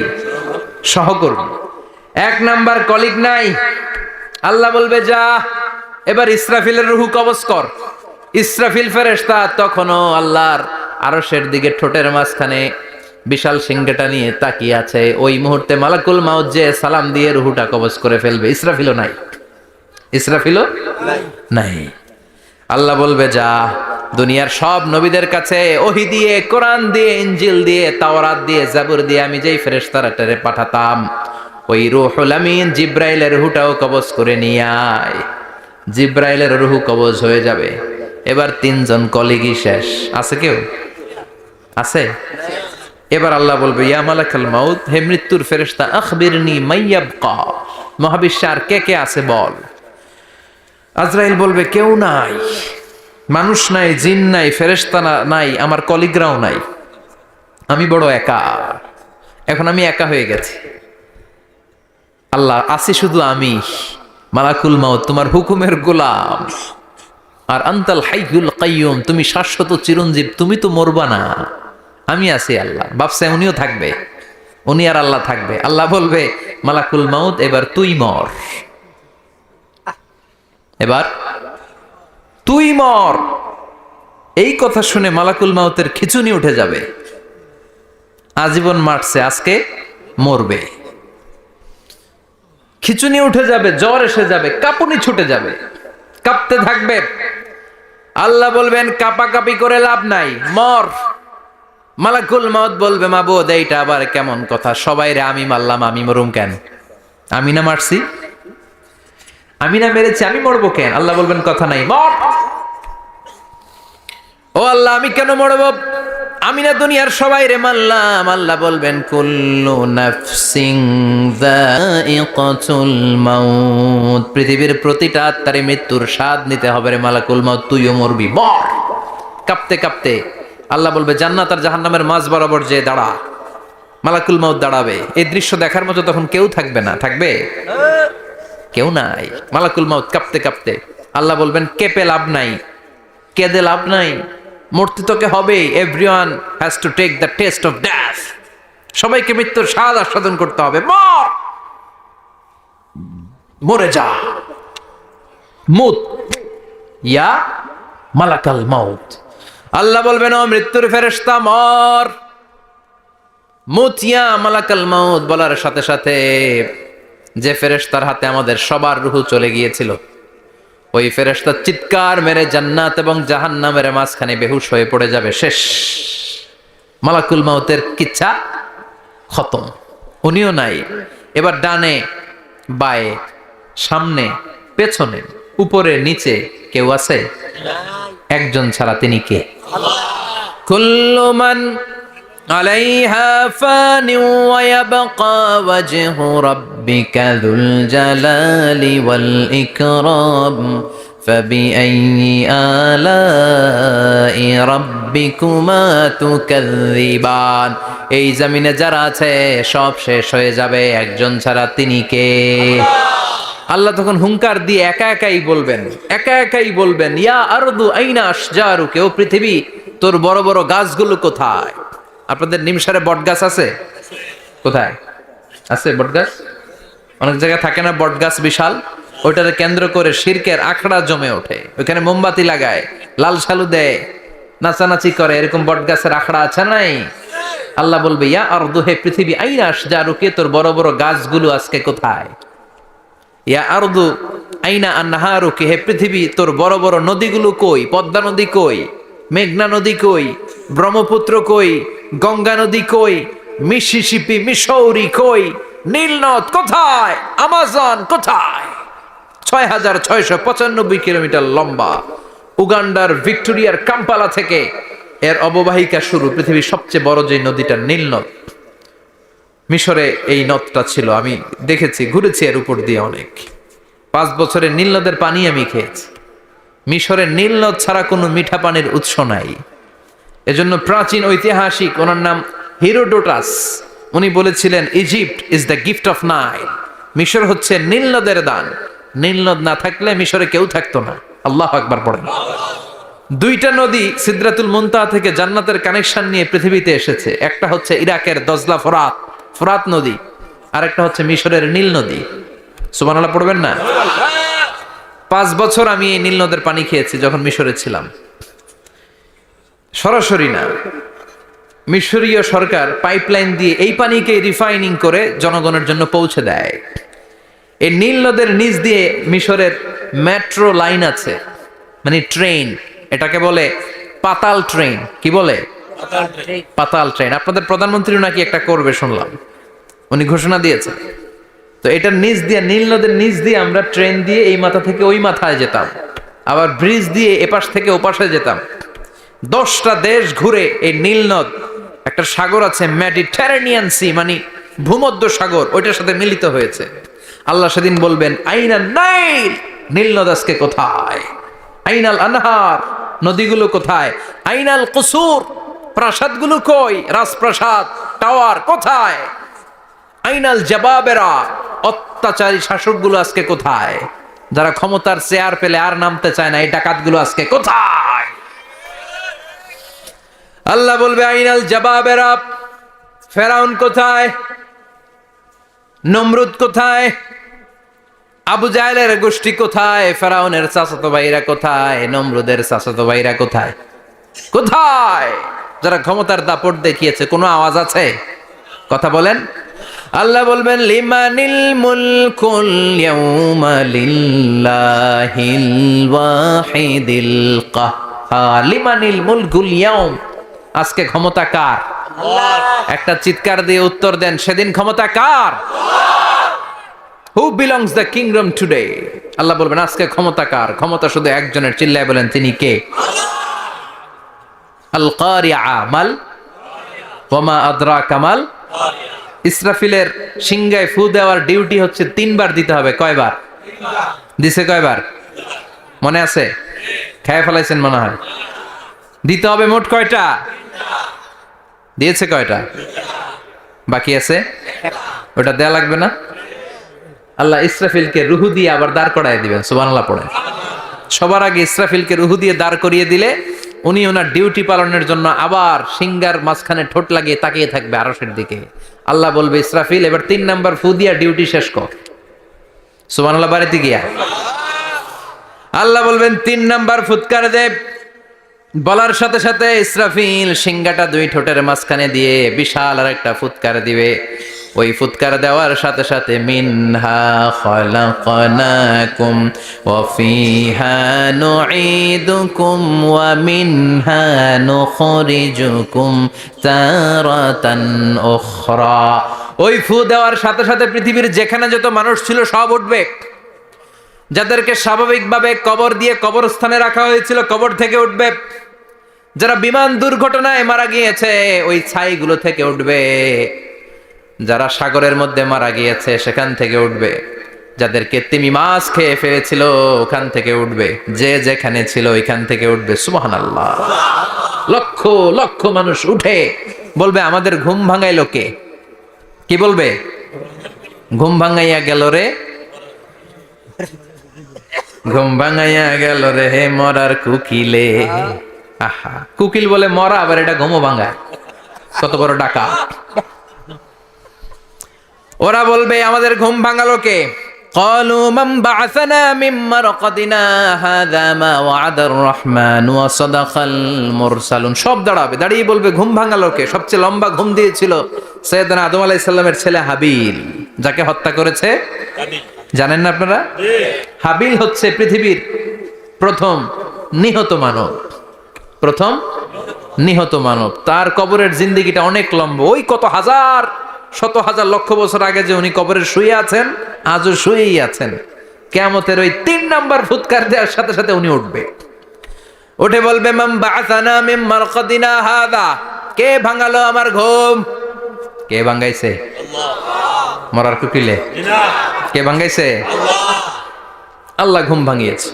সহকর্মী। এক নাম্বার কলিগ নাই। আল্লাহ বলবে যা এবার ইসরাফিলের রূহ কবজ কর। ইসরাফিল ফেরেশতা তখনও আল্লাহর আরশের দিকে ঠোঁটের মাঝখানে বিশাল সিংহটা নিয়ে তাকিয়ে আছে। ওই মুহূর্তে মালাকুল মাউত যে সালাম দিয়ে রূহটা কবজ করে ফেলবে। ইসরাফিলও নাই, ইসরাফিলও নাই। আল্লাহ বলবে যা দুনিয়ার সব নবীদের কাছে ওহী দিয়ে, কোরআন দিয়ে, ইনজিল দিয়ে, তাওরাত দিয়ে, জাবুর দিয়ে আমি যেই ফেরেশতারে পাঠাতাম, ওই রূহুল আমিন জিব্রাইলের রূহটাও কবজ করে নিয়ে আয়। জিব্রাইলের রূহ কবজ হয়ে যাবে। এবার তিনজন কলিগই শেষ। আছে কেউ? আছে? এবার আল্লাহ বলবে ইয়া মালাকাল মাউত, হে মৃত্যুর ফেরেশতা আখবিরনি মাইয়াবকা, মহাবিশ্বে আর কে কে আছে বল। আজরাইল বলবে কেউ নাই, মানুষ নাই, জিন নাই, ফেরেশতা নাই, আমার কলিগরাও নাই, আমি বড় একা। এখন আমি একা হয়ে গেছি। আল্লাহ আছি শুধু আমি। মালাকুল মাউত তোমার হুকুমের গোলাম। আর আনতাল হাইয়ুল কাইয়ুম, তুমি শাশ্বত চিরঞ্জীব, তুমি তো মরবা না, আমি আছি। আল্লাহ ভাবছে উনিও থাকবে, উনি আর আল্লাহ থাকবে। আল্লাহ বলবে মালাকুল মাউত এবার তুই মর, এবার তুই মর। এই কথা শুনে মালাকুল মাউতের খিচুনি উঠে যাবে। আজীবন মারছে, আজকে মরবে। খিচুনি উঠে যাবে, জ্বর এসে যাবে, কাঁপুনি ছুটে যাবে, কাঁপতে থাকবে। আল্লাহ বলবেন কাঁপাকাঁপি করে লাভ নাই, মর। মালাকুল মাউত বলবে মাবুদ এইটা আবার কেমন কথা, সবাই রে আমি মারলাম, আমি মরুম কেন? আমি না মারছি, আমি না মেরেছি, আমি মরবো কেন? আল্লাহ বলবেন কথা নাই, মর। ও আল্লাহ আমি কেন মরবো? আমি না দুনিয়ার সবাই রে মারলাম। আল্লাহ বলবেন কুল্লু নাফসিন যায়িকাতুল মাউত, পৃথিবীর প্রতিটা আত্মারে মৃত্যুর স্বাদ নিতে হবে রে মালাকুল মাউত, তুইও মরবি, মর। কাঁপতে কাঁপতে আল্লাহ বলবে জান্নাত আর জাহান্নামের মাঝ বরাবর যে দাঁড়া। মালাকুল মাউত দাঁড়াবে, এই দৃশ্য দেখার মতো তখন কেউ থাকবে না, থাকবে কেউ নাই। মালাকুল মাউত কাঁপতে কাঁপতে আল্লাহ বলবেন কেঁপে লাভ নাই, কেঁদে লাভ নাই, মরতে তোকে হবে। Everyone has to take the test of death, সবাইকে মৃত্যুর স্বাদ আস্বাদন করতে হবে, মর, মরে যা। মুত ইয়া মালাকাল মাউত। আল্লাহ বলবেন ও মৃত্যুর ফেরেশতা মর। মুত ইয়া মালাকাল মাউত বলার সাথে সাথে যে ফেরেশতার হাতে আমাদের সবার রূহ চলে গিয়েছিল, ওই ফেরেশতা চিৎকার মেরে জান্নাত এবং জাহান্নামের মাঝখানে বেহুশ হয়ে পড়ে যাবে, শেষ। মালাকুল মাউতের কিচ্ছা খতম, উনিও নাই। এবার ডানে বায়ে সামনে পেছনে উপরে নিচে কেউ আছে? একজন ছাড়া, তিনি কে? কুল্লু মান আলাইহা ফানি ওয়া ইয়াবকা ওয়াজহু রাব্বিকা যুল জালালি ওয়াল ইকরাম ফাবিআইয়ি আলাই রাব্বিকুমা তুকাযযিবান। এই জমিনে যারা আছে সব শেষ হয়ে যাবে, একজন ছাড়া, তিনি কে? আল্লাহ তখন হুঙ্কার দিয়ে একা একাই বলবেন, একা একাই বলবেন ইয়া আরদু আইনা আশজারুকা, ও পৃথিবী তোর বড় বড় গাছগুলো কোথায়? আপনাদের নিমসারে বট গাছ আছে? কোথায় আছে বট গাছ? অনেক জায়গায় থাকে না বট গাছ বিশাল, ওইটারে কেন্দ্র করে শিরকের আখড়া জমে ওঠে, ওইখানে মোমবাতি লাগায়, লাল সালু দেয়, নাচানাচি করে, এরকম বট গাছের আখড়া আছে নাই? আল্লাহ বলবে ইয়া আরদু, হে পৃথিবী, আইনা আশজারুকা, তোর বড় বড় গাছগুলো আজকে কোথায়? ইয়া আরদু আইনা আনহারুকা, হে পৃথিবী তোর বড় বড় নদীগুলো কই? পদ্মা নদী কই? মেঘনা নদী কই? ব্রহ্মপুত্র কই? গঙ্গা নদী কই? মিসিসিপি, মিসৌরি কই? নীল নদ কোথায়? আমাজন কোথায়? ৬,৬৯৫ কিলোমিটার লম্বা, উগান্ডার ভিক্টোরিয়ার কাম্পালা থেকে এর অববাহিকা শুরু। পৃথিবীর সবচেয়ে বড় যে নদীটা নীল নদ, মিশরে এই নদটা ছিল, আমি দেখেছি, ঘুরেছি এর উপর দিয়ে অনেক। 5 বছরে নীল নদের পানি আমি খেয়েছি। মিশরের নীল নদ ছাড়া কোনো মিঠা পানির উৎস নাই। এজন্য প্রাচীন ঐতিহাসিক, ওনার নাম হিরোডোটাস, উনি বলেছিলেন Egypt is the gift of Nile, মিশর হচ্ছে নীল নদের দান। নীল নদ না থাকলে মিশরে কেউ থাকতো না। আল্লাহু আকবার পড়েন। দুইটা নদী সিদরাতুল মুনতাহা থেকে জান্নাতের কানেকশন নিয়ে পৃথিবীতে এসেছে। একটা হচ্ছে ইরাকের দজলা ফোরাত, ফোরাত নদী, আর একটা হচ্ছে মিশরের নীল নদী। সুবহানাল্লাহ পড়বেন না? 5 বছর আমি এই নীল নদের পানি খেয়েছি যখন মিশরে ছিলাম। সরাসরি না, মিশরীয় সরকার পাইপলাইন দিয়ে এই পানিকে রিফাইনিং করে জনগণের জন্য পৌঁছে দেয়। এই নীল নদের নিচ দিয়ে মিশরের মেট্রো লাইন আছে, মানে ট্রেন, এটাকে বলে পাতাল ট্রেন। কি বলে? পাতাল ট্রেন। আপনাদের প্রধানমন্ত্রী নাকি একটা করবে শুনলাম, উনি ঘোষণা দিয়েছে। তো এটার নিচ দিয়ে, নীল নদের নিচ দিয়ে আমরা ট্রেন দিয়ে এই মাথা থেকে ওই মাথায় যেতাম, আবার ব্রিজ দিয়ে এপাশ থেকে ওপাশে যেতাম। 10টা দেশ ঘুরে এই নীল নদ, একটা সাগর আছে মেডিটেরেনিয়ান সি, মানে ভূমধ্য সাগর, ওইটার সাথে মিলিত হয়েছে। আল্লাহ সেদিন বলবেন আইনা নাইল, নীল নদ আজকে কোথায়? আইনাল আনহার, নদীগুলো কোথায়? আইনাল কুসুর, প্রাসাদগুলো কই? রাজপ্রাসাদ, টাওয়ার কোথায়? আইনাল জাবাবেরা, অত্যাচারী শাসকগুলো আজকে কোথায়? যারা ক্ষমতার চেয়ার পেলে আর নামতে চায় না, এই ডাকাতগুলো আজকে কোথায়? আল্লাহ বলবে আইনাল জাবাবেরা, ফেরাউন কোথায়? নমরুদ কোথায়? আবু জাহেলের গোষ্ঠী কোথায়? ফেরাউনের চাচাতো ভাইরা কোথায়? নমরুদের চাচাতো ভাইরা কোথায়? কোথায়? যারা ক্ষমতার দাপট দেখিয়েছে, কোনো আওয়াজ আছে? কথা বলেন। আল্লাহ বলবেন লিমানিল মুলকুল ইয়াউমা লিল্লাহিল ওয়াহিদিল কাহ্হার। লিমানিল মুলকুল ইয়াউম, আজকে ক্ষমতা কার? একটা চিৎকার দিয়ে উত্তর দেন, সেদিন ক্ষমতা কার? Who belongs the kingdom today? আল্লাহ বলবেন আজকে ক্ষমতা কার? ক্ষমতা শুধু একজনের, চিল্লায় বলেন তিনি কে? আল কারিআ মাল ওয়া মা আদরাকা মাল। ইসরাফিলের সিংহায় ফু দেওয়ার ডিউটি হচ্ছে 3 বার দিতে হবে। কয়বার দিছে? কয়বার মনে আছে? খেয়ে ফেলাইছেন মনে হয়। দিতে হবে মোট কয়টা? দিয়েছে কয়টা? বাকি আছে, ওটা দেয়া লাগবে না? আল্লাহ ইসরাফিলকে রুহু দিয়ে আবার দাঁড় করায় দিবেন। সুবহানাল্লাহ পড়েন। সবার আগে ইসরাফিলকে রুহু দিয়ে দাঁড় করিয়ে দিলে উনি ওনার ডিউটি পালনের জন্য আবার সিংহার মাঝখানে ঠোঁট লাগিয়ে তাকিয়ে থাকবে আরশের দিকে। আল্লাহ বলবে ইসরাফিল এবার 3 নাম্বার ফু দিয়া ডিউটি শেষ কর। সুবহানাল্লাহ বাড়িতে গিয়া আল্লাহ বলবেন 3 নাম্বার ফুৎকার দে। বলার সাথে সাথে ইসরাফিল সিংহাটা 2 ঠোঁটের মাঝখানে দিয়ে বিশাল আর একটা ফুৎকার দিবে। ওই ফুৎকার দেওয়ার সাথে সাথে মিনহা খলাকনাকুম ওয়া ফিহা নুঈদুকুম ওয়া মিনহা নুখরিজুকুম তারাতান উখরা। ওই ফু দেওয়ার সাথে সাথে পৃথিবীর যেখানে যত মানুষ ছিল সব উঠবে। যাদেরকে স্বাভাবিকভাবে কবর দিয়ে কবরস্থানে রাখা হয়েছিল কবর থেকে উঠবে। যারা বিমান দুর্ঘটনায় মারা গিয়েছে ওই ছাইগুলো থেকে উঠবে। যারা সাগরের মধ্যে মারা গিয়েছে সেখান থেকে উঠবে। যাদেরকে তিমি মাছ খেয়ে ফেলেছিল ওখান থেকে উঠবে। যে যেখানে ছিল ওইখান থেকে উঠবে। সুবহানাল্লাহ। লক্ষ লক্ষ মানুষ উঠে বলবে আমাদের ঘুম ভাঙাইলো কে? কি বলবে? ঘুম ভাঙাইয়া গেল রে, ঘুম ভাঙাইয়া গেল রে হে মরার কুকিলে। আহা, কুকিল বলে মরা, আবার এটা ঘুমো ভাঙায়। কত বড় ডাকা! ওরা বলবে আমাদের ঘুম ভাঙালো কে? ক্বালু মান বা'আসানা মিন মারকাদিনা হাযা মা ওয়া'আদার রহমান ওয়া সাদাকাল মুরসালুন। সব দাঁড়াবে, দাঁড়িয়ে বলবে ঘুম ভাঙালো কে? সবচেয়ে লম্বা ঘুম দিয়েছিল সাইয়েদনা আদম আলাইহিস সালামের ছেলে হাবিল, যাকে হত্যা করেছে হাবিল। জানেন না আপনারা? হাবিল হচ্ছে পৃথিবীর প্রথম নিহত মানব। প্রথম নিহত মানব। তার কবরের জিন্দেগিটা অনেক লম্বা। ওই কত হাজার, শত হাজার, লক্ষ বছর আগে যে উনি কবরে শুয়ে আছেন, আজও শুয়েই আছেন। কিয়ামতের ওই 3 নাম্বার ফুৎকার দেওয়ার সাথে সাথে উনি উঠবে। উঠে বলবে মান বা'আসানা মিন মারকাদিনা হাযা। কে ভাঙালো আমার ঘুম? কে ভাঙাইছে? আল্লাহ। মরার কুকিলে কে ভাঙাইছে? আল্লাহ। আল্লাহ ঘুম ভাঙিয়েছে।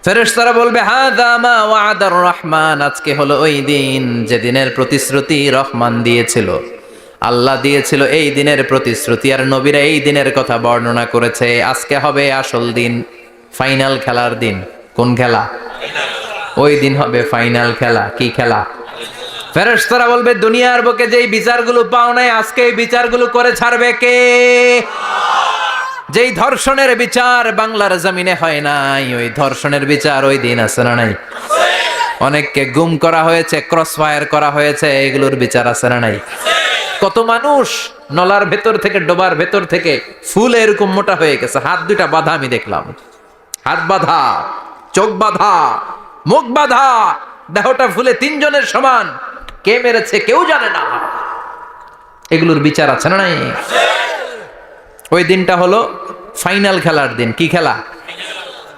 ফেরেশতারা বলবে হাযা মা ওয়া'আদার রহমান। আজকে হলো ওই দিন যেদিনের প্রতিশ্রুতি রহমান দিয়েছিল, আল্লাহ দিয়েছিল। এই দিনের প্রতিশ্রুতি আর নবীরা এই দিনের কথা বর্ণনা করেছে। আজকে হবে আসল দিন, ফাইনাল খেলার দিন। কোন খেলা? ওই দিন হবে ফাইনাল খেলা। কি খেলা? ফেরেশতারা বলবে দুনিয়ার বুকে যেই বিচারগুলো পাও নাই আজকে এই বিচারগুলো করে ছাড়বে কে? যেই ধর্ষণের বিচার বাংলার জমিনে হয় নাই, ওই ধর্ষণের বিচার ওই দিন আছে না নাই? অনেককে গুম করা হয়েছে, ক্রস ফায়ার করা হয়েছে, এগুলোর বিচার আছে না নাই? কত মানুষ নলার ভেতর থেকে, ডোবার ভেতর থেকে ফুল এরকম মোটা হয়ে গেছে। হাত 2টা বাঁধা আমি দেখলাম। হাত বাঁধা, চোখ বাঁধা, মুখ বাঁধা, দেহটা ফুলে 3 জনের সমান। কে মেরেছে কেউ জানে না। এগুলোর বিচার আছে না নাই? ওই দিনটা হলো ফাইনাল খেলার দিন। কি খেলা?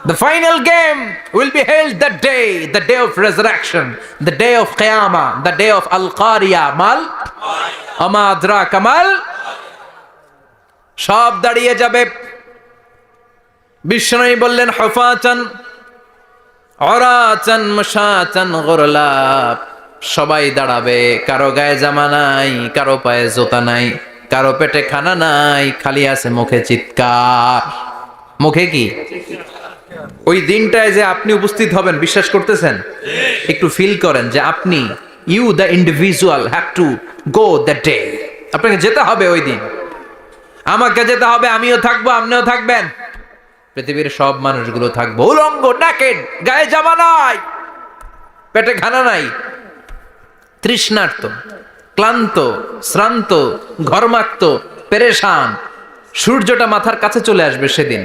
The final game will be held that day, the day of resurrection, the day of Qiyamah, the day of Al-Qariya mal ama adraka mal। সব দাঁড়িয়ে যাবে। বিষ্ণু বললেন হুফাতান উরাতান মুশাতান গুরলা। সবাই দাঁড়াবে, কারো গায়ে জামা নাই, কারো পায়ে জুতা নাই, কারো পেটে খানা নাই, খালি আছে মুখে চিৎকার। মুখে কি? ওই দিনটায় যে আপনি উপস্থিত হবেন, বিশ্বাস করতেছেন? একটু ফিল করেন যে আপনি, you the individual have to go that day. আপনাকে যেতে হবে ওই দিন। আমাকে যেতে হবে, আমিও থাকবো, আপনিও থাকবেন। পৃথিবীর সব মানুষগুলো থাকবো উলঙ্গ, নাকেড, গায়ে জামা নাই, পেটে খানা নাই, তৃষ্ণার্ত, ক্লান্ত, শ্রান্ত, ঘর্মাক্ত, পেরেশান। সূর্যটা মাথার কাছে চলে আসবে সেদিন।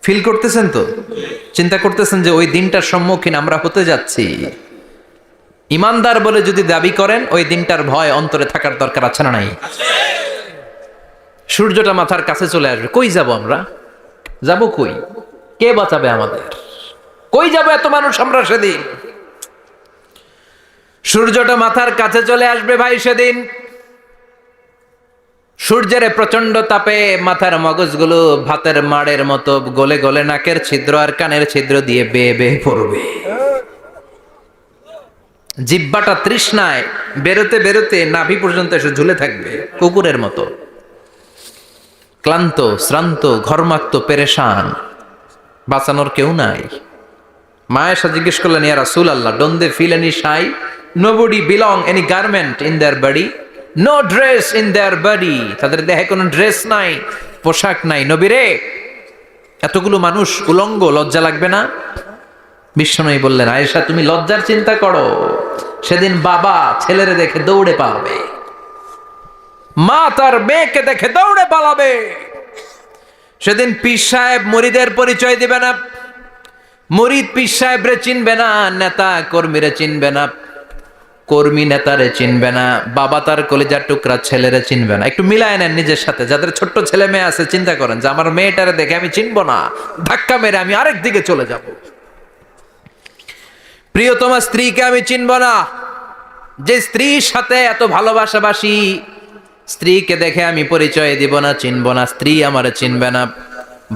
ফিল করতেছেন তো? চিন্তা করতেছেন যে ওই দিনটার সম্মুখীন আমরা হতে যাচ্ছি। ইমানদার বলে যদি দাবি করেন, ওই দিনটার ভয় অন্তরে থাকার দরকার আছে না নাই? সূর্যটা মাথার কাছে চলে আসবে, কই যাব আমরা? যাব কই? কে বাঁচাবে আমাদের? কই যাব এত মানুষ আমরা সেদিন? সূর্যটা মাথার কাছে চলে আসবে ভাই সেদিন। সূর্যের প্রচন্ড তাপে মাথার মগজগুলো ভাতের মাড়ের মতো গলে গলে নাকের ছিদ্র আর কানের ছিদ্র দিয়ে বেয়ে বেয়ে পড়বে। জিহ্বাটা তৃষ্ণায় বেরোতে বেরোতে নাভি পর্যন্ত এসে ঝুলে থাকবে কুকুরের মতো। ক্লান্ত, শ্রান্ত, ঘর্মাক্ত, পেরেশান, বাঁচানোর কেউ নাই। মা আয়েশা জিজ্ঞেস করলেন, ইয়া রাসূলুল্লাহ, don't they feel any shy? Nobody belong any garment in their body, no dress in their body. তাদের দেহে কোনো ড্রেস নাই, পোশাক নাই। নবী রে, এতগুলো মানুষ উলঙ্গ, লজ্জা লাগবে না? বিশ্বনবী বললেন, আয়েশা তুমি লজ্জার চিন্তা করো, সেদিন বাবা ছেলেরে দেখে দৌড়ে পালাবে, মা তার মেয়েকে দেখে দৌড়ে পালাবে। সেদিন পীর সাহেব মুরিদের পরিচয় দিবে না, মুরিদ পীর সাহেবরে চিনবে না, নেতা কর্মীরে চিনবে না, কর্মী নেতারে চিনবে না, বাবা তার কলিজার টুকরা ছেলেরে চিনবে না। একটু মিলায় নেন নিজের সাথে। যাদের ছোট্ট ছেলে মেয়ে আছে, চিন্তা করেন যে আমার মেয়েটারে দেখে আমি চিনবো না, ধাক্কা মেরে আমি আরেক দিকে চলে যাব। প্রিয়তমা স্ত্রীকে আমি চিনব না, যে স্ত্রীর সাথে এত ভালোবাসাবাসি, স্ত্রীকে দেখে আমি পরিচয় দিব না, চিনব না। স্ত্রী আমারে চিনবে না,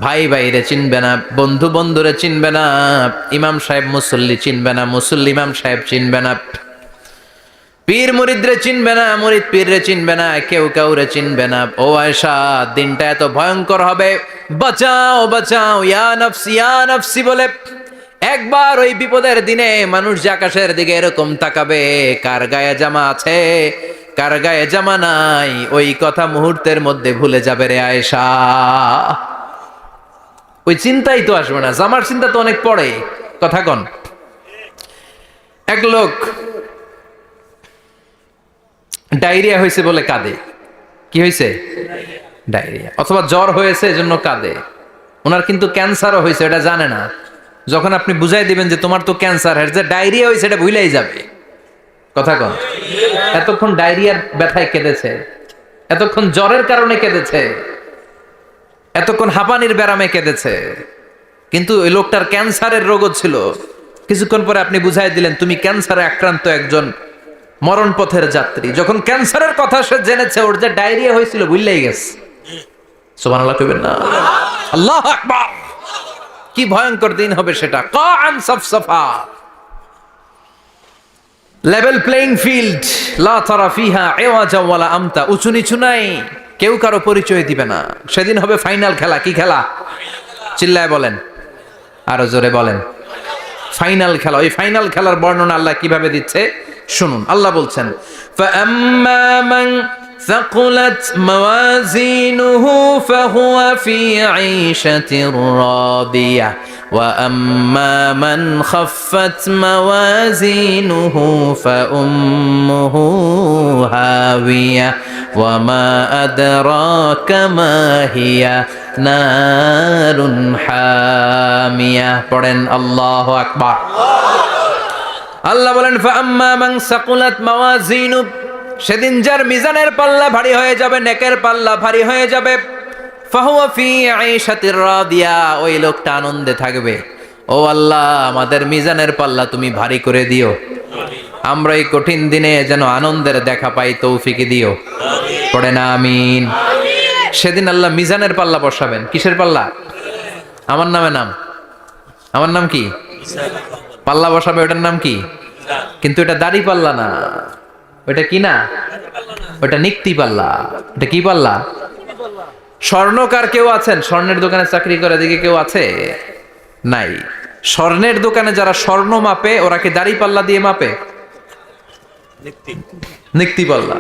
ভাই ভাইরে চিনবে না, বন্ধু বন্ধুরে চিনবে না, ইমাম সাহেব মুসল্লি চিনবে না, মুসল্লি ইমাম সাহেব চিনবে না, পীর মুরিদরে চিনবে না, মুরিদ পীররে চিনবে না, কেউ কাউরে চিনবে না। ও আয়েশা, দিনটা এত ভয়ঙ্কর হবে, বাঁচাও বাঁচাও, ইয়া নফসি ইয়া নফসি বলে একবার ওই বিপদের দিনে মানুষ যে আকাশের দিকে এরকম তাকাবে, কার গায়ে জামা আছে কার গায়ে জামা নাই, ওই কথা মুহূর্তের মধ্যে ভুলে যাবে রে আয়েশা। ওই চিন্তাই তো আসবে না, জামার চিন্তা তো অনেক পরে। কথা কন। এক লোক ডায়রিয়া হয়েছে বলে কাঁদে। কি হয়েছে? ডায়রিয়া। অথবা জ্বর হয়েছে এজন্য কাঁদে। ওনার কিন্তু ক্যান্সারও হয়েছে, এটা জানে না। যখন আপনি বুঝাই দিবেন যে তোমার তো ক্যান্সার, যে ডায়রিয়া হয়েছে এটা ভুলেই যাবে। কথা কন। এতক্ষণ ডায়রিয়ার ব্যথায় কেঁদেছে, এতক্ষণ জ্বরের কারণে কেঁদেছে, এতক্ষণ হাঁপানির ব্যারামে কেঁদেছে, কিন্তু ওই লোকটার ক্যান্সারের রোগও ছিল। কিছুক্ষণ পরে আপনি বুঝাই দিলেন তুমি ক্যান্সারে আক্রান্ত একজন মরণ পথের যাত্রী। যখন ক্যান্সারের কথা সে জেনেছে, ওর যে ডায়রিয়া হয়েছিল ভুললেই গেছে। সুবহানাল্লাহ কইবেন না? আল্লাহু আকবার। কি ভয়ঙ্কর দিন হবে সেটা। কাআন সাফসাফা, লেভেল প্লেইং ফিল্ড, লা তারা ফিহা ইওয়াজা ওয়ালা আমতা। উঁচু নিচু নাই, কেউ কারো পরিচয় দিবে না। সেদিন হবে ফাইনাল খেলা। কি খেলা? চিল্লায় বলেন, আরো জোরে বলেন। ফাইনাল খেলা। ওই ফাইনাল খেলার বর্ণনা আল্লাহ কিভাবে দিচ্ছে শুনুন। আল্লাহ বলছেন, ফাআম্মা মান ثقلت موازينه فهو في عيشة راضية وأما من خفت موازينه فأمه هاوية وما أدراك ما هي نار حامية. পড়েন আল্লাহু আকবার। আল্লাহ বলেন, ফাআম্মা মান সাকুলাত মাওয়াজিনু, সেদিন যার মিজানের পাল্লা ভারী হয়ে যাবে, নেকের পাল্লা ভারী হয়ে যাবে, ফাহুয়া ফি আইশাতির রাদিয়া, ওই লোকটা আনন্দে থাকবে। ও আল্লাহ, আমাদের মিজানের পাল্লা তুমি ভারী করে দিও, আমরা এই কঠিন দিনে যেন আনন্দের দেখা পাই, তৌফিক দিও। পড়ে না আমিন। সেদিন আল্লাহ মিজানের পাল্লা বসাবেন। কিসের পাল্লা? আমার নামে নাম, আমার নাম কি? পাল্লা বসাবে, ওটার নাম কি? কিন্তু এটা দাড়ি পাল্লা না, ওটা কি না, ওটা নিক্তি পাল্লা। এটা কি পাল্লা? স্বর্ণকার কেউ আছেন? স্বর্ণের দোকানে চাকরি করে দিকে কেউ আছে? নাই। স্বর্ণের দোকানে যারা স্বর্ণ মাপে, ওরা কি দাড়ি পাল্লা দিয়ে মাপে? নিক্তি পাল্লা।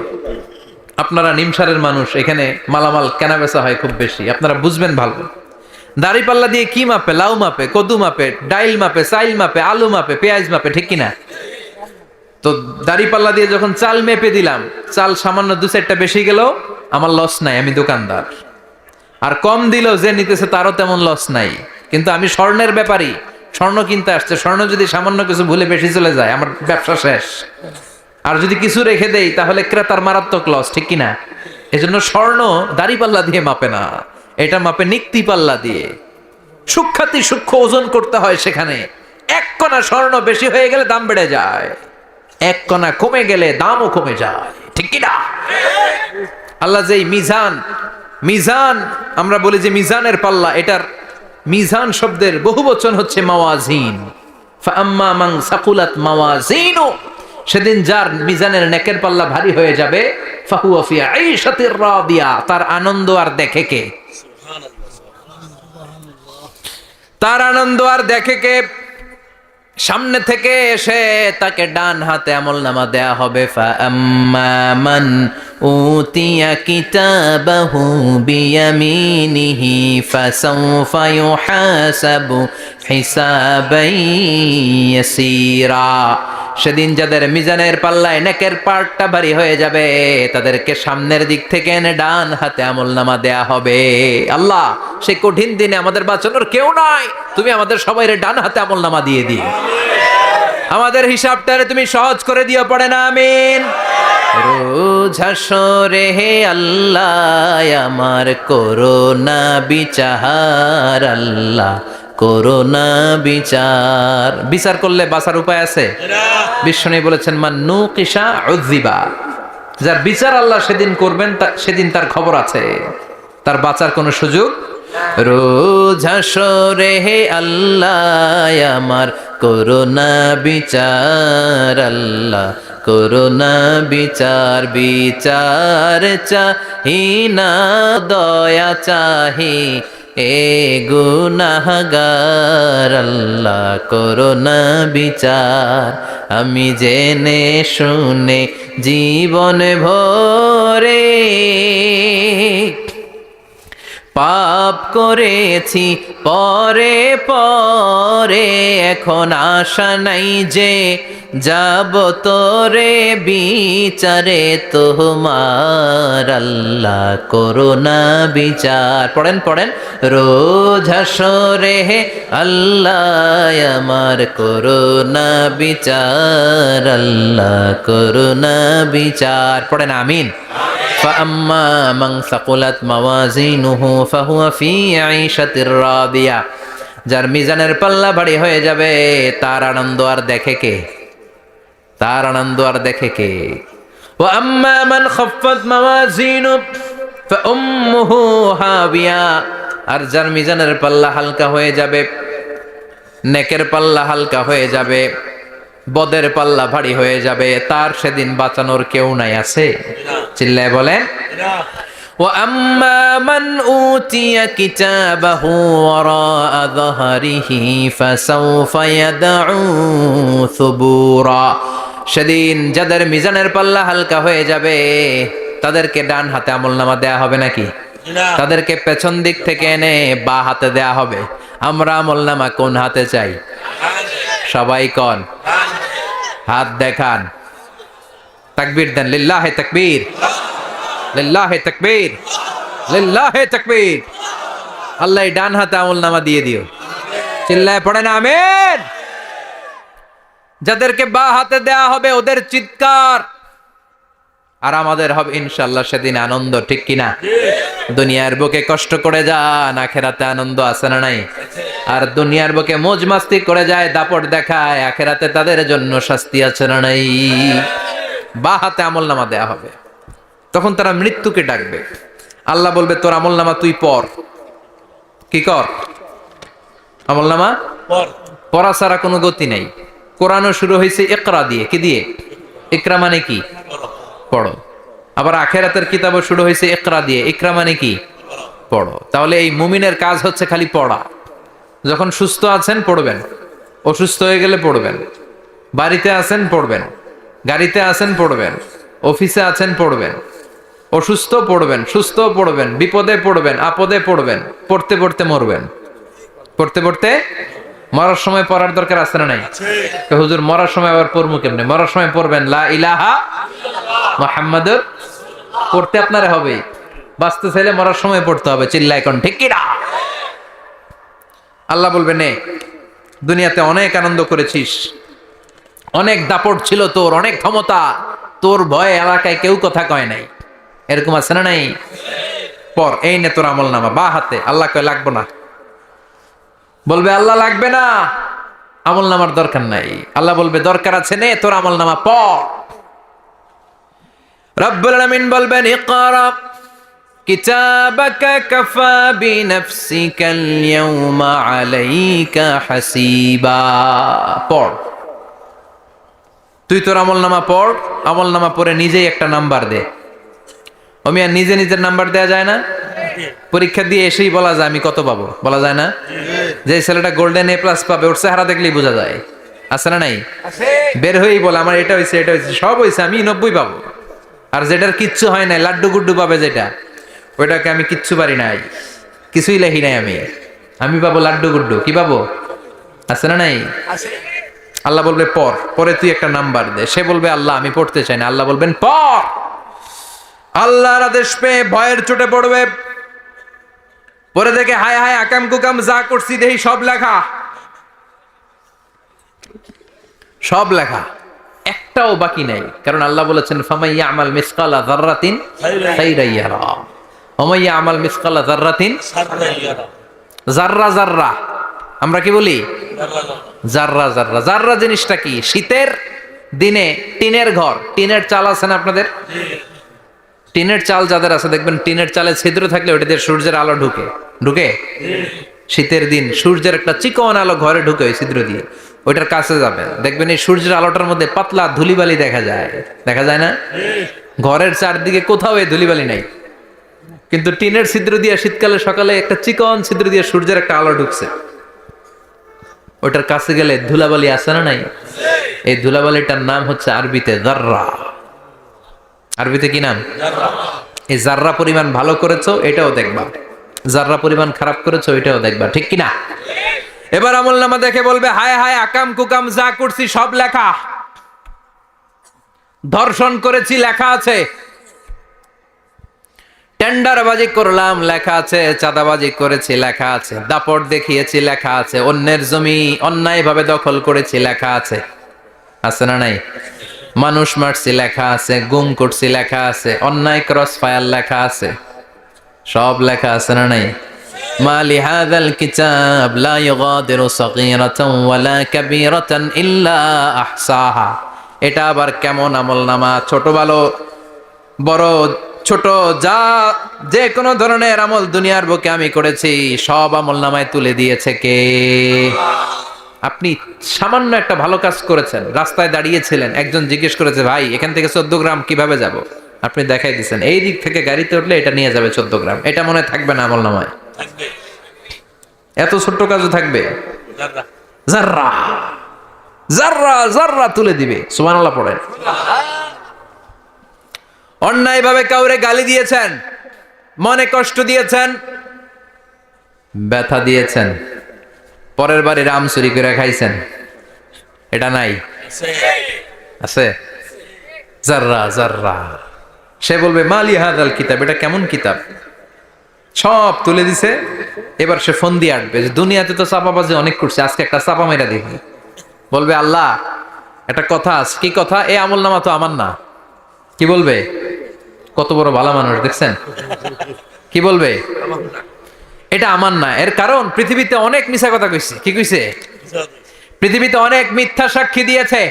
আপনারা নিমসারের মানুষ, এখানে মালামাল কেনা বেচা হয় খুব বেশি, আপনারা বুঝবেন ভালো। দাড়ি পাল্লা দিয়ে কি মাপে? লাউ মাপে, কদু মাপে, ডাইল মাপে, চাইল মাপে, আলু মাপে, পেঁয়াজ মাপে, ঠিক কিনা? তো দাড়ি পাল্লা দিয়ে যখন চাল মেপে দিলাম, চাল সামান্য 2-4টা বেশি গেল, আমার লস নাই, আমি দোকানদার। আর কম দিল যে নিতেছে তারও তেমন লস নাই। কিন্তু আমি স্বর্ণের ব্যাপারী, স্বর্ণ কিনতে আসছে, স্বর্ণ যদি সামান্য কিছু ভুলে বেশি চলে যায় আমার ব্যবসা শেষ। আর যদি কিছু রেখে দেই তাহলে ক্রেতার মারাত্মক লস, ঠিক কিনা? এজন্য স্বর্ণ দাড়ি পাল্লা দিয়ে মাপে না, এটা মাপে নিক্তি পাল্লা দিয়ে। সূক্ষ্মাতি সূক্ষ্ম ওজন করতে হয় সেখানে। 1 কণা স্বর্ণ বেশি হয়ে গেলে দাম বেড়ে যায়, 1 কণা কমে গেলে দামও কমে যায়, ঠিক কিনা? আল্লাহ যে মিজান, মিজান আমরা বলি যে মিজানের পাল্লা, এটার মিজান শব্দের বহুবচন হচ্ছে মাওয়াজিন। ফাআম্মা মান সাকুলাত মাওয়াজিনু, সেদিন যার মিজানের নেকের পাল্লা ভারী হয়ে যাবে, ফাহুয়া ফি আইশাতির রাদিয়া, তার আনন্দ আর দেখে কে? তার আনন্দ আর দেখে কে? সামনে থেকে এসে তাকে ডান হাতে আমলনামা দেয়া হবে। ফাআম্মা মান উতিয়া কিতাবাহু বিয়ামিনিহি ফাসাউফা ইউহাসাবু হিসাবান ইয়াসীরা। সেদিন যাদের মিজানের পাল্লায় নেকের পার্টটা ভারী হয়ে যাবে, তাদেরকে সামনের দিক থেকে এনে ডান হাতে আমলনামা দেয়া হবে। আল্লাহ, সেই কঠিন দিনে আমাদের বাঁচানোর কেউ নাই, তুমি আমাদের সবাইরে ডান হাতে আমলনামা দিয়ে দিও, আমাদের হিসাবটারে তুমি সহজ করে দিও, পড়ে না আমিন। রোজ হাসরে হে আল্লাহ আমার করোনা বিচার, আল্লাহ করোনা বিচার। বিচার করলে বাঁচার উপায় আছে? বিশ্বনবী বলেছেন মান নুকিশা উযিবা, যার বিচার আল্লাহ সেদিন করবেন, সেদিন তার খবর আছে, তার বাঁচার কোনো সুযোগ। রোজ হাসরে হে আল্লাহ আমার করোনা বিচার, আল্লাহ করোনা বিচার। বিচার চাহি না দয়া চাহি এ গুনাহগার, আল্লাহ করোনা বিচার। আমি জেনে শুনে জীবন ভরে পাপ করেছি পরে পরে, এখন আশা নাই যে যাব তোরে বিচারে তোমার, আল্লাহ করোনা বিচার। পড়েন পড়েন, রোজ হাসরে হে আল্লাহ আমার করোনা বিচার, আল্লাহ করোনা বিচার। পড়েন আমিন। فأما من ثقلت موازينه فهو في عيشة راضية, যার মিজানের পাল্লা ভারী হয়ে যাবে, তার আনন্দ আর দেখে কে? তার আনন্দ আর দেখে কে? وأما من خفت موازينه فأمه هاوية, আর যার মিজানের পাল্লা হালকা হয়ে যাবে, নেকের পাল্লা হালকা হয়ে যাবে, বদের পাল্লা ভারী হয়ে যাবে, তার সেদিন বাঁচানোর কেউ নাই, আছে? চিল্লায় বলেন। وَأَمَّا مَنْ أُوتِيَ كِتَابَهُ وَرَاءَ ظَهْرِهِ فَسَوْفَ يَدْعُو ثُبُورًا, সেদিন যাদের মিজানের পাল্লা হালকা হয়ে যাবে, তাদেরকে ডান হাতে আমলনামা দেয়া হবে নাকি? তাদেরকে পেছন দিক থেকে এনে বা হাতে দেয়া হবে। আমরা আমলনামা কোন হাতে চাই? সবাই কোন হাত দেখান, তাকবীর দেন, লিল্লাহে তাকবীর, লিল্লাহে তাকবীর, লিল্লাহে তাকবীর। আল্লাহ ডান হাতে আমলনামা দিয়ে দিও, চিল্লায় পড়েন আমিন। যাদেরকে বা হাতে দেয়া হবে ওদের চিৎকার, আর আমাদের হবে ইনশাআল্লাহ সেদিন আনন্দ, ঠিক কিনা? দুনিয়ার বুকে কষ্ট করে যান, আখেরাতে আনন্দ আছে না নাই? আর দুনিয়ার বুকে মौज মাস্তি করে যায়, দাপট দেখায়, আখেরাতে তাদের জন্য শাস্তি আছে না নাই? বা হাতে আমলনামা দেয়া হবে, তখন তারা মৃত্যুকে ডাকবে। আল্লাহ বলবে তোর আমলনামা তুই পড়। কি কর? আমলনামা পড়া ছাড়া কোনো গতি নেই। কোরআনও শুরু হয়েছে ইকরা দিয়ে। কি দিয়ে? ইকরা মানে কি? পড়ো। আবার আখেরাতের কিতাবও শুরু হয়েছে ইকরা দিয়ে। ইকরা মানে কি? পড়ো। তাহলে এই মুমিনের কাজ হচ্ছে খালি পড়া। যখন সুস্থ আছেন পড়বেন, অসুস্থ হয়ে গেলে পড়বেন, বাড়িতে আছেন পড়বেন, গাড়িতে আছেন পড়বেন, অফিসে আছেন পড়বেন, অসুস্থ পড়বেন, সুস্থ পড়বেন, বিপদে পড়বেন, আপদে পড়বেন, পড়তে পড়তে মরবেন, পড়তে পড়তে মরার সময় পড়ার দরকার আছে না নাই? হুজুর মরার সময় আবার পড়বো কেমনে? মরার সময় পড়বেন লা ইলাহা মুহাম্মাদুর, পড়তে আপনারা হবে, বাঁচতে চাইলে মরার সময় পড়তে হবে। চিল্লা এখন ঠিক কিনা? আল্লাহ বলবে নে, দুনিয়াতে অনেক আনন্দ করেছিস, অনেক দাপট ছিল তোর, অনেক ক্ষমতা, তোর ভয়ে এলাকায় কেউ কথা কয় নাই, এরকম আছে না নাই? পর এই নে তোর আমল নামা বা হাতে। আল্লাহ কয় লাগবো না। বলবে আল্লাহ লাগবে না, আমল নামার দরকার নাই। আল্লাহ বলবে দরকার আছে, নে তোর আমল নামা পড়। রব্বুল আলামিন বলবেন ইকরা কিতাবাকা কাফা বিনাফসিকাল ইয়াউমা আলাইকা হাসিবা। পড়, তুই তোর আমল নামা পড়। আমল নামা পড়ে নিজেই একটা নাম্বার দে। আমি আর নিজে নিজের নাম্বার দেয়া যায় না? পরীক্ষা দিয়ে এসেই বলা যায় আমি কত পাবো, বলা যায় না? যে ছেলেটা গোল্ডেন এ প্লাস পাবে ওর চেহারা দেখলেই বোঝা যায়, আছে না নাই? বের হয়েই বলে আমার এটা হয়েছে, এটা হয়েছে, সব হয়েছে, আমি 90 পাবো। আর যেটার কিচ্ছু হয় নাই, লাড্ডু গুড্ডু পাবে যেটা, ওইটাকে আমি কিচ্ছু পারি নাই, কিছুই লেখি নাই আমি পাবো লাড্ডু গুড্ডু। কি পাবো? আছে না নাই? আল্লাহ বলবে পড়, পরে তুই একটা নাম্বার দে। সে বলবে আল্লাহ আমি পড়তে চাই না। আল্লাহ বলবেন পড়। আল্লাহর আদেশ পেয়ে ভয়ের চোটে পড়বে, পরে দেখে হায় হায় আকাম কুকাম যা করছি দেহি সব লেখা, সব লেখা, একটাও বাকি নাই। কারণ আল্লাহ বলেছেন ফামাইয়া আমাল মিসকালা যাররাতিন খাইরান ইয়ারা ওয়া মাইয়া আমাল মিসকালা যাররাতিন জাররা জাররা। আমরা কি বলি? জাররা জাররা। জাররা জিনিসটা কি? শীতের দিনে টিনের ঘর, টিনের চাল আছে না আপনাদের? টিনের চাল যাদের আছে দেখবেন টিনের চালে ছিদ্র থাকলে ওটা দিয়ে সূর্যের আলো ঢুকে ঢুকে শীতের দিন সূর্যের একটা চিকন আলো ঘরে ঢুকে ওই ছিদ্র দিয়ে। ওইটার কাছে যাবেন, দেখবেন এই সূর্যের আলোটার মধ্যে পাতলা ধুলিবালি দেখা যায়, দেখা যায় না? ঘরের চারদিকে কোথাও এই ধুলিবালি নাই, কিন্তু টিনের ছিদ্র দিয়ে শীতকালে সকালে একটা চিকন ছিদ্র দিয়ে সূর্যের একটা আলো ঢুকছে। ওটার কাছে গেলে ধুলাবালি আছে না নাই? এই ধুলাবালিটার নাম হচ্ছে আরবিতে জাররা। আরবিতে কি নাম? এই জাররা পরিমাণ ভালো করেছো এটাও দেখবা, জাররা পরিমাণ খারাপ করেছো এটাও দেখবা, ঠিক কিনা? এবার আমলনামা দেখে বলবে হায় হায় আকাম কুকাম যা করছি সব লেখা, ধর্ষণ করেছি লেখা আছে, টেন্ডারবাজি করলাম লেখা আছে, চাঁদাবাজি করেছি লেখা আছে, দাপট দেখিয়েছি লেখা আছে, অন্যের জমি অন্যায়ভাবে দখল করেছি লেখা আছে, আছে না নাই? মানুষ মারছি লেখা আছে, গুম করছি লেখা আছে, অন্যায় ক্রস ফায়ার লেখা আছে, সব লেখা আছে না নাই? মালি হাযাল কিতাব লা ইউগাদিরু সাগীরাতান ওয়ালা কাবীরাতান ইল্লা আহসাহা। এটা আবার কেমন আমলনামা? ছোট ভালো বড় ছোট যা যে কোনো ধরনের আমল দুনিয়ার বুকে আমি করেছি সব আমলনামায় তুলে দিয়েছে কে? আপনি সামান্য একটা ভালো কাজ করেছেন, রাস্তায় দাঁড়িয়েছিলেন, একজন জিজ্ঞেস করেছে ভাই এখান থেকে 14 গ্রাম কিভাবে যাব, আপনি দেখাই দিচ্ছেন এই দিক থেকে গাড়িতে উঠলে এটা নিয়ে যাবে 14 গ্রাম, এটা মনে থাকবে না আমলনামায়? এত ছোট্ট কাজও থাকবে? জাররা জাররা জাররা তুলে দিবে। সুবহানাল্লাহ পড়েন। অন্যায়ভাবে কাউরে গালি দিয়েছেন, মনে কষ্ট দিয়েছেন, ব্যথা দিয়েছেন, পরের বাড়ি রাম চুরি করে খাইছেন, এটা নাই? আছে। জাররা জাররা। সে বলবে মালি হাযাল কিতাব, এটা কেমন কিতাব? সব তুলে দিছে। এবার সে ফোন দিয়ে আটবে যে দুনিয়াতে তো চাপাবাজি অনেক করছে, আজকে একটা চাপা মেরা দেখি। বলবে আল্লাহ একটা কথা আছে। কি কথা? এই আমলনামা তো আমার না। কি বলবে? কত বড় ভালো মানুষ দেখছেন? কি বলবে? এটা আমার না। এর কারণ পৃথিবীতে অনেক মিথ্যা কথা কইছে। কি কইছে? পৃথিবীতে অনেক মিথ্যা সাক্ষী দিয়েছে,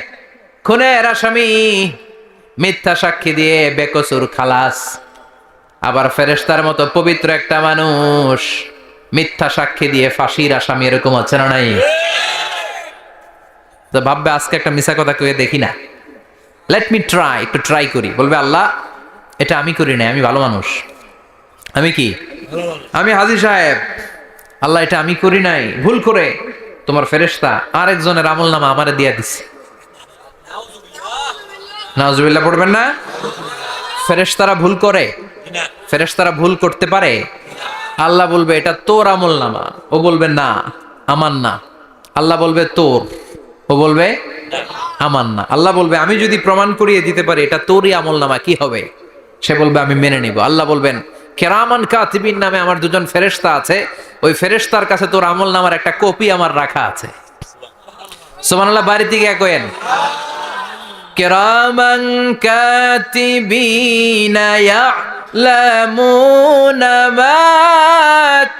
খুনের আসামি মিথ্যা সাক্ষী দিয়ে বেকসুর খালাস। আবার ফেরেশতার মতো পবিত্র একটা মানুষ মিথ্যা সাক্ষী দিয়ে ফাঁসির আসামি, এরকম আছে না নাই? তো ভাববে আজকে একটা মিথ্যা কথা কয়ে দেখি না, লেট মি ট্রাই, একটু ট্রাই করি। বলবে আল্লাহ এটা আমি করি নাই, আমি ভালো মানুষ। আমি কি? আমি হাজী সাহেব। আল্লাহ এটা আমি করি নাই, ভুল করে তোমার ফেরেশতা আরেকজনের আমলনামা আমারে দিয়া দিছে। নাউজুবিল্লাহ পড়বেন না? ফেরেশতারা ভুল করে? ফেরেশতারা ভুল করতে পারে? আল্লাহ বলবে এটা তোর আমলনামা। ও বলবে না আমার না, আল্লাহ বলবে তোর, ও বলবে আমার না। আল্লাহ বলবে আমি যদি প্রমাণ করিয়ে দিতে পারি এটা তোরই আমল নামা, কি হবে? সে বলবে আমি মেনে নিব। আল্লাহ বলবেন কেরামান কাতিবিন নামে আমার দুজন ফেরেশতা আছে, ওই ফেরেশতার কাছে তোর আমল নামার একটা কপি আমার রাখা আছে। সুবহানাল্লাহ, বাড়িতে গিয়ে কয়েন কেরামান কাতিবিনা ইয়ালামুনা মা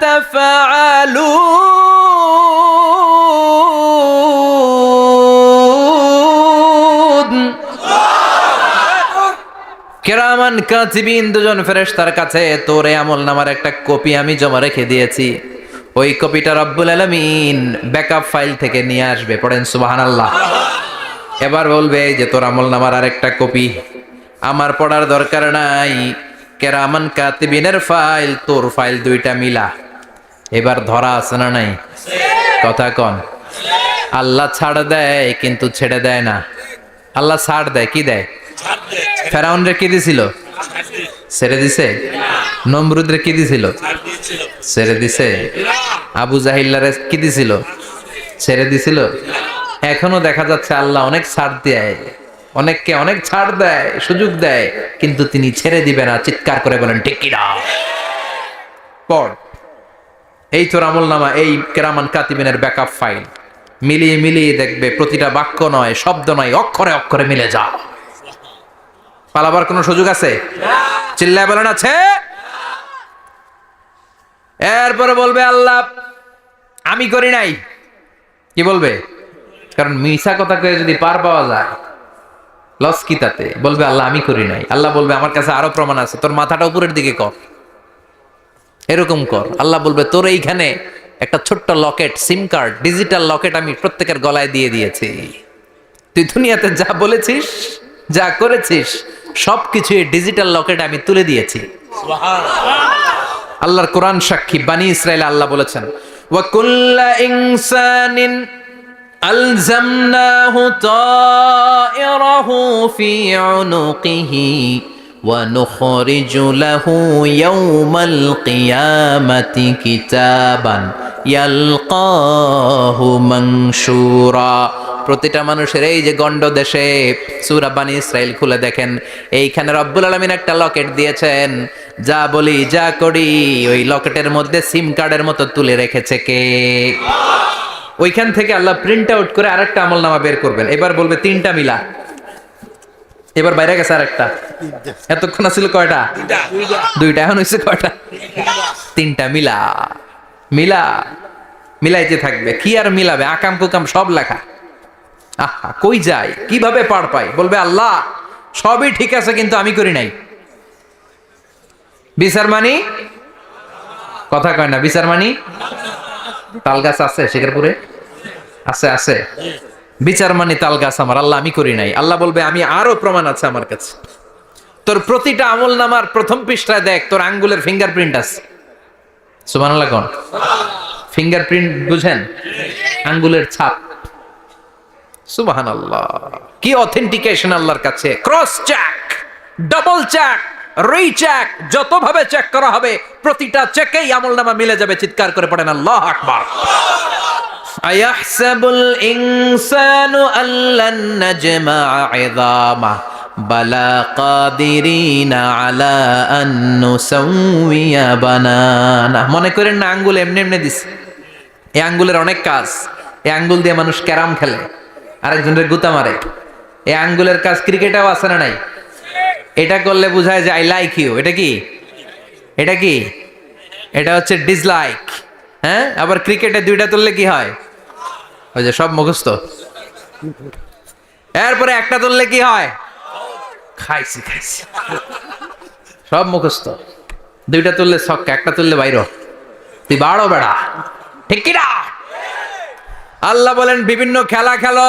তাফআলুন। কেরামান কাতিবিন দুজন ফেরেশতার কাছে তোর আমল নামার একটা কপি আমি জমা রেখে দিয়েছি। ওই কপিটা রব্বুল আলামিন ব্যাকআপ ফাইল থেকে নিয়ে আসবে। পড়েন সুবহানাল্লাহ। এবার বলবে যে তোর আমল নামার আরেকটা কপি আমার পড়ার দরকার নাই, কেরামান কাতিবিনের ফাইল তোর ফাইল দুইটা মিলা। এবার ধরা আছে না নাই? কথা কন। আল্লাহ ছাড় দেয় কিন্তু ছেড়ে দেয় না। আল্লাহ ছাড় দেয়, কি দেয়? ফেরাউনরে কি দিছিল? ছেড়ে দিছে। নমরুদরে কি দিছিল? ছেড়ে দিছে। আবু জাহিল্লারে কি দিছিল? ছেড়ে দিছিল। এখনো দেখা যাচ্ছে আল্লাহ অনেক ছাড় দেয়, অনেককে অনেক ছাড় দেয়, সুযোগ দেয়, কিন্তু তিনি ছেড়ে দিবে না। চিৎকার করে বলেন ঠিক কি না? পড় এই তোর আমল নামা, এই কেরামান কাতিবিনের ব্যাকআপ ফাইল মিলিয়ে মিলিয়ে দেখবে প্রতিটা বাক্য নয়, শব্দ নয়, অক্ষরে অক্ষরে মিলে যা। পালাবার কোনো সুযোগ আছে? চিল্লায় বলেন আছে। এরপরে বলবে আল্লাহ আমি করি নাই। কি বলবে? কারণ মিশা কথা কয়ে যদি পার পাওয়া যায় লস কি তাতে? বলবে আল্লাহ আমি করি নাই। আল্লাহ বলবে আমার কাছে আরো প্রমাণ আছে, তোর মাথাটা উপরের দিকে কর, এরকম কর। আল্লাহ বলবে তোর এইখানে একটা ছোট্ট লকেট, সিম কার্ড, ডিজিটাল লকেট আমি প্রত্যেকের গলায় দিয়ে দিয়েছি। তুই দুনিয়াতে যা বলেছিস, যা করেছিস, সবকিছু এই ডিজিটাল লকেট আমি তুলে দিয়েছি। আল্লাহর কোরআন সাক্ষী। বানি ইসরাইল আল্লাহ বলেছেন ওয়া কুল্লা ইনসানিন আলজামনাহু তায়রাহু ফি উনুকিহি ওয়া নুখরিজু লাহু ইয়াওমাল কিয়ামাতি কিতাবান ইয়ালকাহু মানশুরা। প্রতিটা মানুষের এই যে গন্ড দেশে সূরা বানি ইসরাইল খুলে দেখেন, এইখানে রব্বুল আলামিন একটা লকেট দিয়েছেন। যা বলি যা করি ওই লকেটের মধ্যে সিম কার্ডের মতো তুলে রেখেছে কে? ওইখান থেকে আল্লাহ প্রিন্ট আউট করে আরেকটা আমলনামা বের করবেন। এবার বলবে তিনটা মিলা। এবার বাইরে গেছে আরেকটা। এতক্ষণ ছিল কয়টা? দুইটা। এখন হয়েছে কয়টা? তিনটা। মিলা মিলা মিলাইতে থাকবে। কি আর মিলাবে? আকাম কুকাম সব লেখা। আহা, কই যায়, কিভাবে পার পাই? বলবে আল্লাহ সবই ঠিক আছে কিন্তু আমি করি নাই। বিচার মানি? কথা কয় না। বিচার মানি? তাল গাছ আছে শিকারপুরে? আছে আছে। বিচার মানি তাল গাছ আমার। আল্লাহ আমি করি নাই। আল্লাহ বলবে আমি আরো প্রমাণ আছে আমার কাছে। তোর প্রতিটা আমল নামার প্রথম পৃষ্ঠায় দেখ তোর আঙ্গুলের ফিঙ্গারপ্রিন্ট আছে। সুবহানাল্লাহ কোন? ফিঙ্গারপ্রিন্ট বুঝেন? আঙ্গুলের ছাপ। সুবহানাল্লাহ, কি অথেন্টিকেশন আল্লাহর কাছে। Cross check, double check, recheck, যতভাবে চেক করা হবে প্রতিটা চেকেই আমলনামা মিলে যাবে। চিৎকার করে পড়েন আল্লাহু আকবার। আয়াহসাবুল ইনসানু আল্লান নাজমা'a 'ইযামা বালা কাদিরিনা আলা আন নুসাউইয়া বানানা। মনে করেন না আঙ্গুল এমনি এমনি দিছে। এই আঙ্গুলের অনেক কাজ। এই আঙ্গুল দিয়ে মানুষ ক্যারাম খেলে, আরেকজনের গুতা মারে। এই আঙ্গুলের কাজ ক্রিকেটেও আছে না নাই? এটা করলে বোঝায় যে আই লাইক ইউ। এটা কি? এটা কি? এটা হচ্ছে ডিসলাইক। হ্যাঁ, আবার ক্রিকেটে দুইটা তুললে কি হয়? ওই যে সব মুখস্থ। এরপরে একটা তুললে কি হয়? খাইছি খাইছি, সব মুখস্থ। দুইটা তুললে ছক্কা, একটা তুললে বাইর। তুই বাড়ো বেড়া, ঠিক কি না? আল্লাহ বলেন বিভিন্ন খেলা খেলো,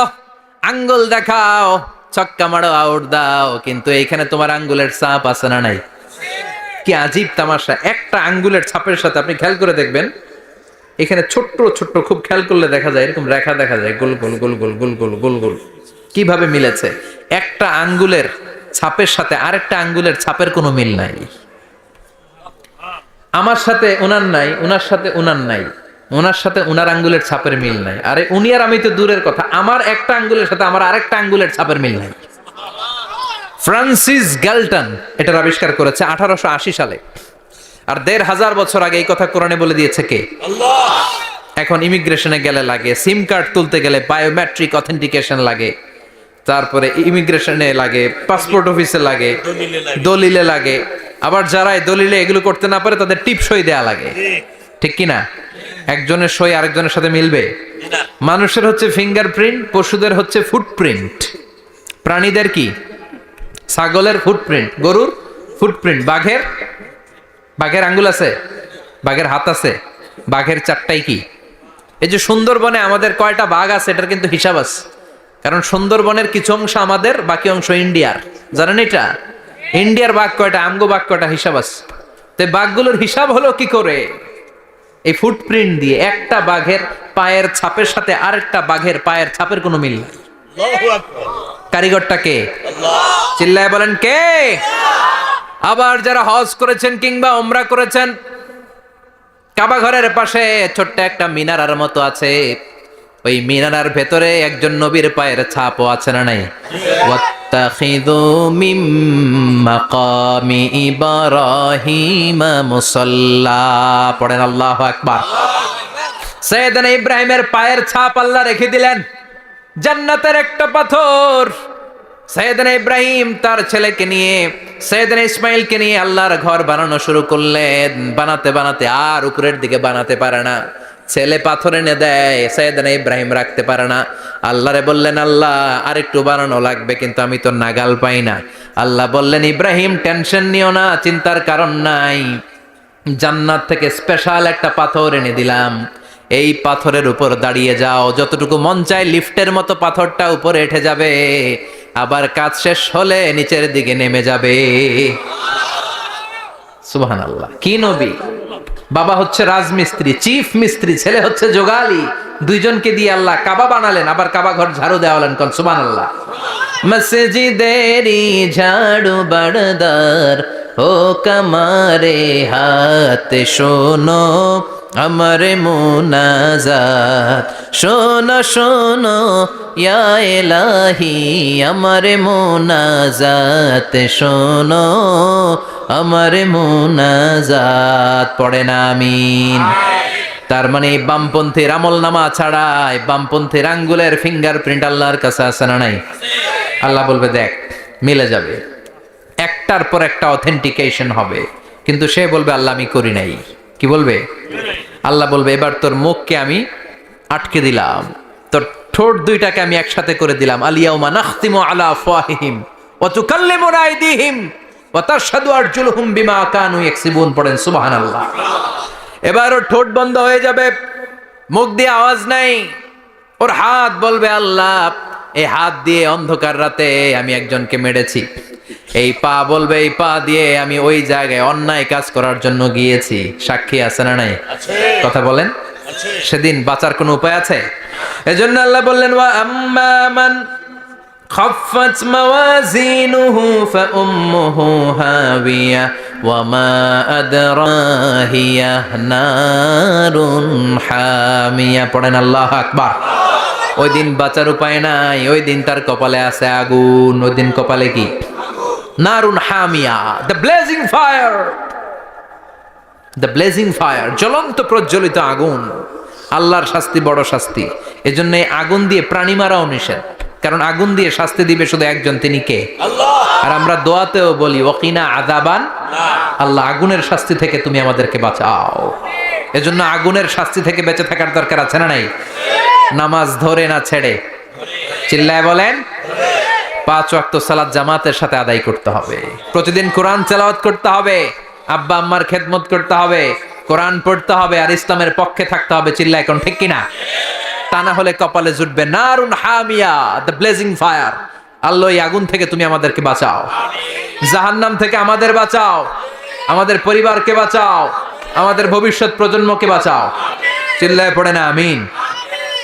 আঙ্গুল দেখাও, ছক্কা মারো, আউট দাও, কিন্তু এইখানে তোমার আঙ্গুলের ছাপ আছে না নাই? কি আজীব তামাশা। একটা আঙ্গুলের ছাপের সাথে আপনি খেয়াল করে দেখবেন, এখানে ছোট্ট ছোট্ট খুব খেয়াল করলে দেখা যায় এরকম রেখা দেখা যায়, গোল গোল গোল গোল গোল গোল গোল গোল। কিভাবে মিলেছে? একটা আঙ্গুলের ছাপের সাথে আরেকটা আঙ্গুলের ছাপের কোনো মিল নাই। আমার সাথে ওনার নাই, ওনার সাথে ওনার নাই, ওনার সাথে ওনার আঙ্গুলের ছাপের মিল নাই। আরে উনি আর আমি তো দূরের কথা, আমার একটা আঙ্গুলের সাথে আমার আরেকটা আঙ্গুলের ছাপের মিল নাই। ফ্রান্সিস গ্যালটন এটার আবিষ্কার করেছে 1880 সালে। আর 1500 বছর আগে এই কথা কোরআনে বলে দিয়েছে কে? আল্লাহ। এখন ইমিগ্রেশনে গেলে লাগে, সিম কার্ড তুলতে গেলে বায়োমেট্রিক অথেন্টিকেশন লাগে, তারপরে ইমিগ্রেশনে লাগে, পাসপোর্ট অফিসে লাগে, দলিলে লাগে। আবার যারা দলিলে এগুলো করতে না পারে তাদের টিপ সই দেয়া লাগে, ঠিক কিনা? একজনের সই আরেকজনের সাথে মিলবে? মানুষের হচ্ছে ফিঙ্গারপ্রিন্ট, পশুদের হচ্ছে ফুটপ্রিন্ট। প্রাণীদের কি? ছাগলের ফুটপ্রিন্ট, গরুর ফুটপ্রিন্ট, বাঘের আঙ্গুল আছে, বাঘের হাত আছে, বাঘের চারটাই কি? এই যে সুন্দরবনে আমাদের কয়টা বাঘ আছে এটার কিন্তু হিসাব আছে, কারণ সুন্দরবনের কিছু অংশ আমাদের, বাকি অংশ ইন্ডিয়ার। জানেন এটা? ইন্ডিয়ার বাঘ কয়টা, আমগো বাঘ কয়টা, হিসাব আছে। তো বাঘগুলোর হিসাব হলো কি করে? এই ফুটপ্রিন্ট দিয়ে। একটা বাঘের পায়ের ছাপের সাথে আরেকটা বাঘের পায়ের ছাপের কোনো মিল নেই। কারিগরটা কে? চিল্লায় বলেন কে? আবার যারা হজ করেছেন কিংবা উমরা করেছেন, কাবা ঘরের পাশে ছোট্ট একটা মিনারার মতো আছে, ওই মিনারার ভেতরে একজন নবীর পায়ের ছাপও আছে না নাই? ওয়াত্তাখিযু মিম মাকামি ইব্রাহিম মুসাল্লা। পড়েন আল্লাহু আকবার। সাইয়েদনা ইব্রাহিমের পায়ের ছাপ আল্লাহ রেখে দিলেন জান্নাতের একটা পাথর। সাইয়েদনা ইব্রাহিম তার ছেলেকে নিয়ে, সাইয়েদনা ইসমাইলকে নিয়ে আল্লাহর ঘর বানানো শুরু করলেন। বানাতে বানাতে আর উপরের দিকে বানাতে পারে না, ছেলে পাথর এনে দেয়, সাইয়েদনা ইব্রাহিম রাখতে পারে না। আল্লাহরে বললেন, আল্লাহ আর একটু বানানো লাগবে, কিন্তু আমি তো নাগাল পাই না। আল্লাহ বললেন, ইব্রাহিম টেনশন নিও না, চিন্তার কারণ নাই, জান্নাত থেকে স্পেশাল একটা পাথর এনে দিলাম, এই পাথরের উপর দাঁড়িয়ে যাও, যতটুকু মন চায় লিফটের মতো পাথরটা উপরে উঠে যাবে, আবার কাজ শেষ হলে নিচের দিকে নেমে যাবে। সুবহানাল্লাহ। কি নবী! বাবা হচ্ছে রাজমিস্ত্রি, চিফ মিস্ত্রি, ছেলে হচ্ছে যোগালি, দুইজনকে দিয়ে আল্লাহ কাবা বানালেন, আবার কাবা ঘর ঝাড়ু দেওয়ালেন। কোন সুবহানাল্লাহ। মসজিদেরি ঝাড়ু বারদার ও কামারে হাত শোনো আমার মুনাজাত, শোনো শোনো ইয়া ইলাহি আমার মুনাজাত, শোনো আমার মুনাজাত। পড়েন আমিন। তার মানে বামপন্থীর আমল নামা ছাড়াই বামপন্থীর আঙ্গুলের ফিঙ্গারপ্রিন্ট আল্লাহর কাছে আছে না নাই? আল্লাহ বলবে দেখ মিলে যাবে, একটার পর একটা অথেন্টিকেশন হবে, কিন্তু সে বলবে আল্লাহ আমি করি নাই। কি বলবে? আল্লাহ বলবে এবার তোর মুখকে আমি আটকে দিলাম, তোর ঠোঁট দুইটাকে আমি একসাথে করে দিলাম। আলিয়াউমা নাখতিমু আলা আফওয়াহিহিম ওয়া তুকাল্লিমুনা আইদিহিম ওয়া তাশহাদু আরজুলুহুম বিমা কানু ইয়াকসিবুন। পড়েন সুবহানাল্লাহ। এবার ওর ঠোঁট বন্ধ হয়ে যাবে, মুখ দিয়ে আওয়াজ নাই। ওর হাত বলবে আল্লাহ এই হাত দিয়ে অন্ধকার রাতে আমি একজনকে মেরেছি। এই পা বলবে এই পা দিয়ে আমি ওই জায়গায় অন্যায় কাজ করার জন্য গিয়েছি। সাক্ষী আছে না নাই? কথা বলেন। সেদিন বাঁচার কোনো উপায় আছে? এজন্য আল্লাহ বললেন ওয়া আম্মা মান খাফফাত মাওয়াজিনুহু ফাউম্মুহু হাবিয়া ওয়া মা আদরাহিয়া নারুন হামিয়া। পড়েন আল্লাহু আকবার। ওই দিন বাঁচার উপায় নাই, ওই দিন তার কপালে আছে আগুন। ওই দিন কপালে কি? নারুন হামিয়া, the blazing fire, the blazing fire, জ্বলন্ত প্রজ্বলিত আগুন। আল্লাহর শাস্তি বড় শাস্তি। এজন্য আগুন দিয়ে প্রাণী মারাও নিষেধ, কারণ আগুন দিয়ে শাস্তি দিবে শুধু একজন, তিনি কে? আল্লাহ। আর আমরা দোয়াতেও বলি ওয়াকিনা আযাবান, আল্লাহ আগুনের শাস্তি থেকে তুমি আমাদেরকে বাঁচাও। এজন্য আগুনের শাস্তি থেকে বেঁচে থাকার দরকার আছে না নাই? নামাজ ধরে না ছেড়ে, চিল্লায় বলেন। 5 ওয়াক্ত সালাত জামাতের সাথে আদায় করতে হবে, প্রতিদিন কোরআন তেলাওয়াত করতে হবে, আব্বা আম্মার খেদমত করতে হবে, কোরআন পড়তে হবে, আর ইসলামের পক্ষে থাকতে হবে। চিল্লায় এখন ঠিক কিনা? তা না হলে কপালে জুটবে নারুন হামিয়া, দ্য ব্লেজিং ফায়ার। আল্লাহ এই আগুন থেকে তুমি আমাদেরকে বাঁচাও, জাহান্নাম থেকে আমাদের বাঁচাও, আমাদের পরিবারকে বাঁচাও, আমাদের ভবিষ্যৎ প্রজন্মকে বাঁচাও। চিল্লায় পড়ে না আমিন।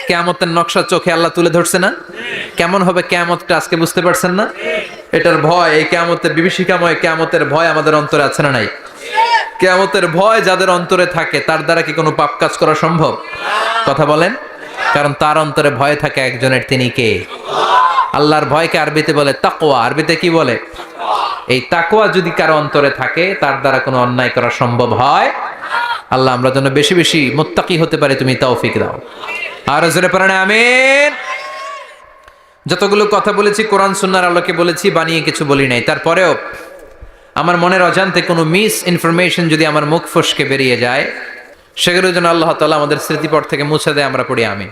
কিয়ামতের নকশা চোখে আল্লাহ তুলে ধরছে না? কেমন হবে কিয়ামতটা আজকে বুঝতে পারছেন না? এটার ভয়, এই কিয়ামতের বিভীষিকাময় কিয়ামতের ভয় আমাদের অন্তরে আছে না নাই? কিয়ামতের ভয় যাদের অন্তরে থাকে তার দ্বারা কি কোনো পাপ কাজ করা সম্ভব? কথা বলেন। কারণ তার অন্তরে ভয় থাকে একজনের, তিনি কে? আল্লাহর ভয়কে আরবিতে বলে তাকওয়া। আরবিতে কি বলে? এই তাকওয়া যদি কারো অন্তরে থাকে তার দ্বারা কোনো অন্যায় করা সম্ভব হয়। আল্লাহ আমরা যেন বেশি বেশি মুত্তাকি হতে পারি, তুমি তৌফিক দাও। আর জোরে পড়েন আমিন। যতগুলো কথা বলেছি কোরআন সুন্নাহর আলোকে বলেছি, বানিয়ে কিছু বলি নাই। তারপরেও আমার মনের অজান্তে কোনো মিস ইনফরমেশন যদি আমার মুখ ফসকে বেরিয়ে যায়, সেগুলো যেন আল্লাহ তাআলা আমাদের স্মৃতিপট থেকে মুছে দেয়। আমরা পড়ি আমিন।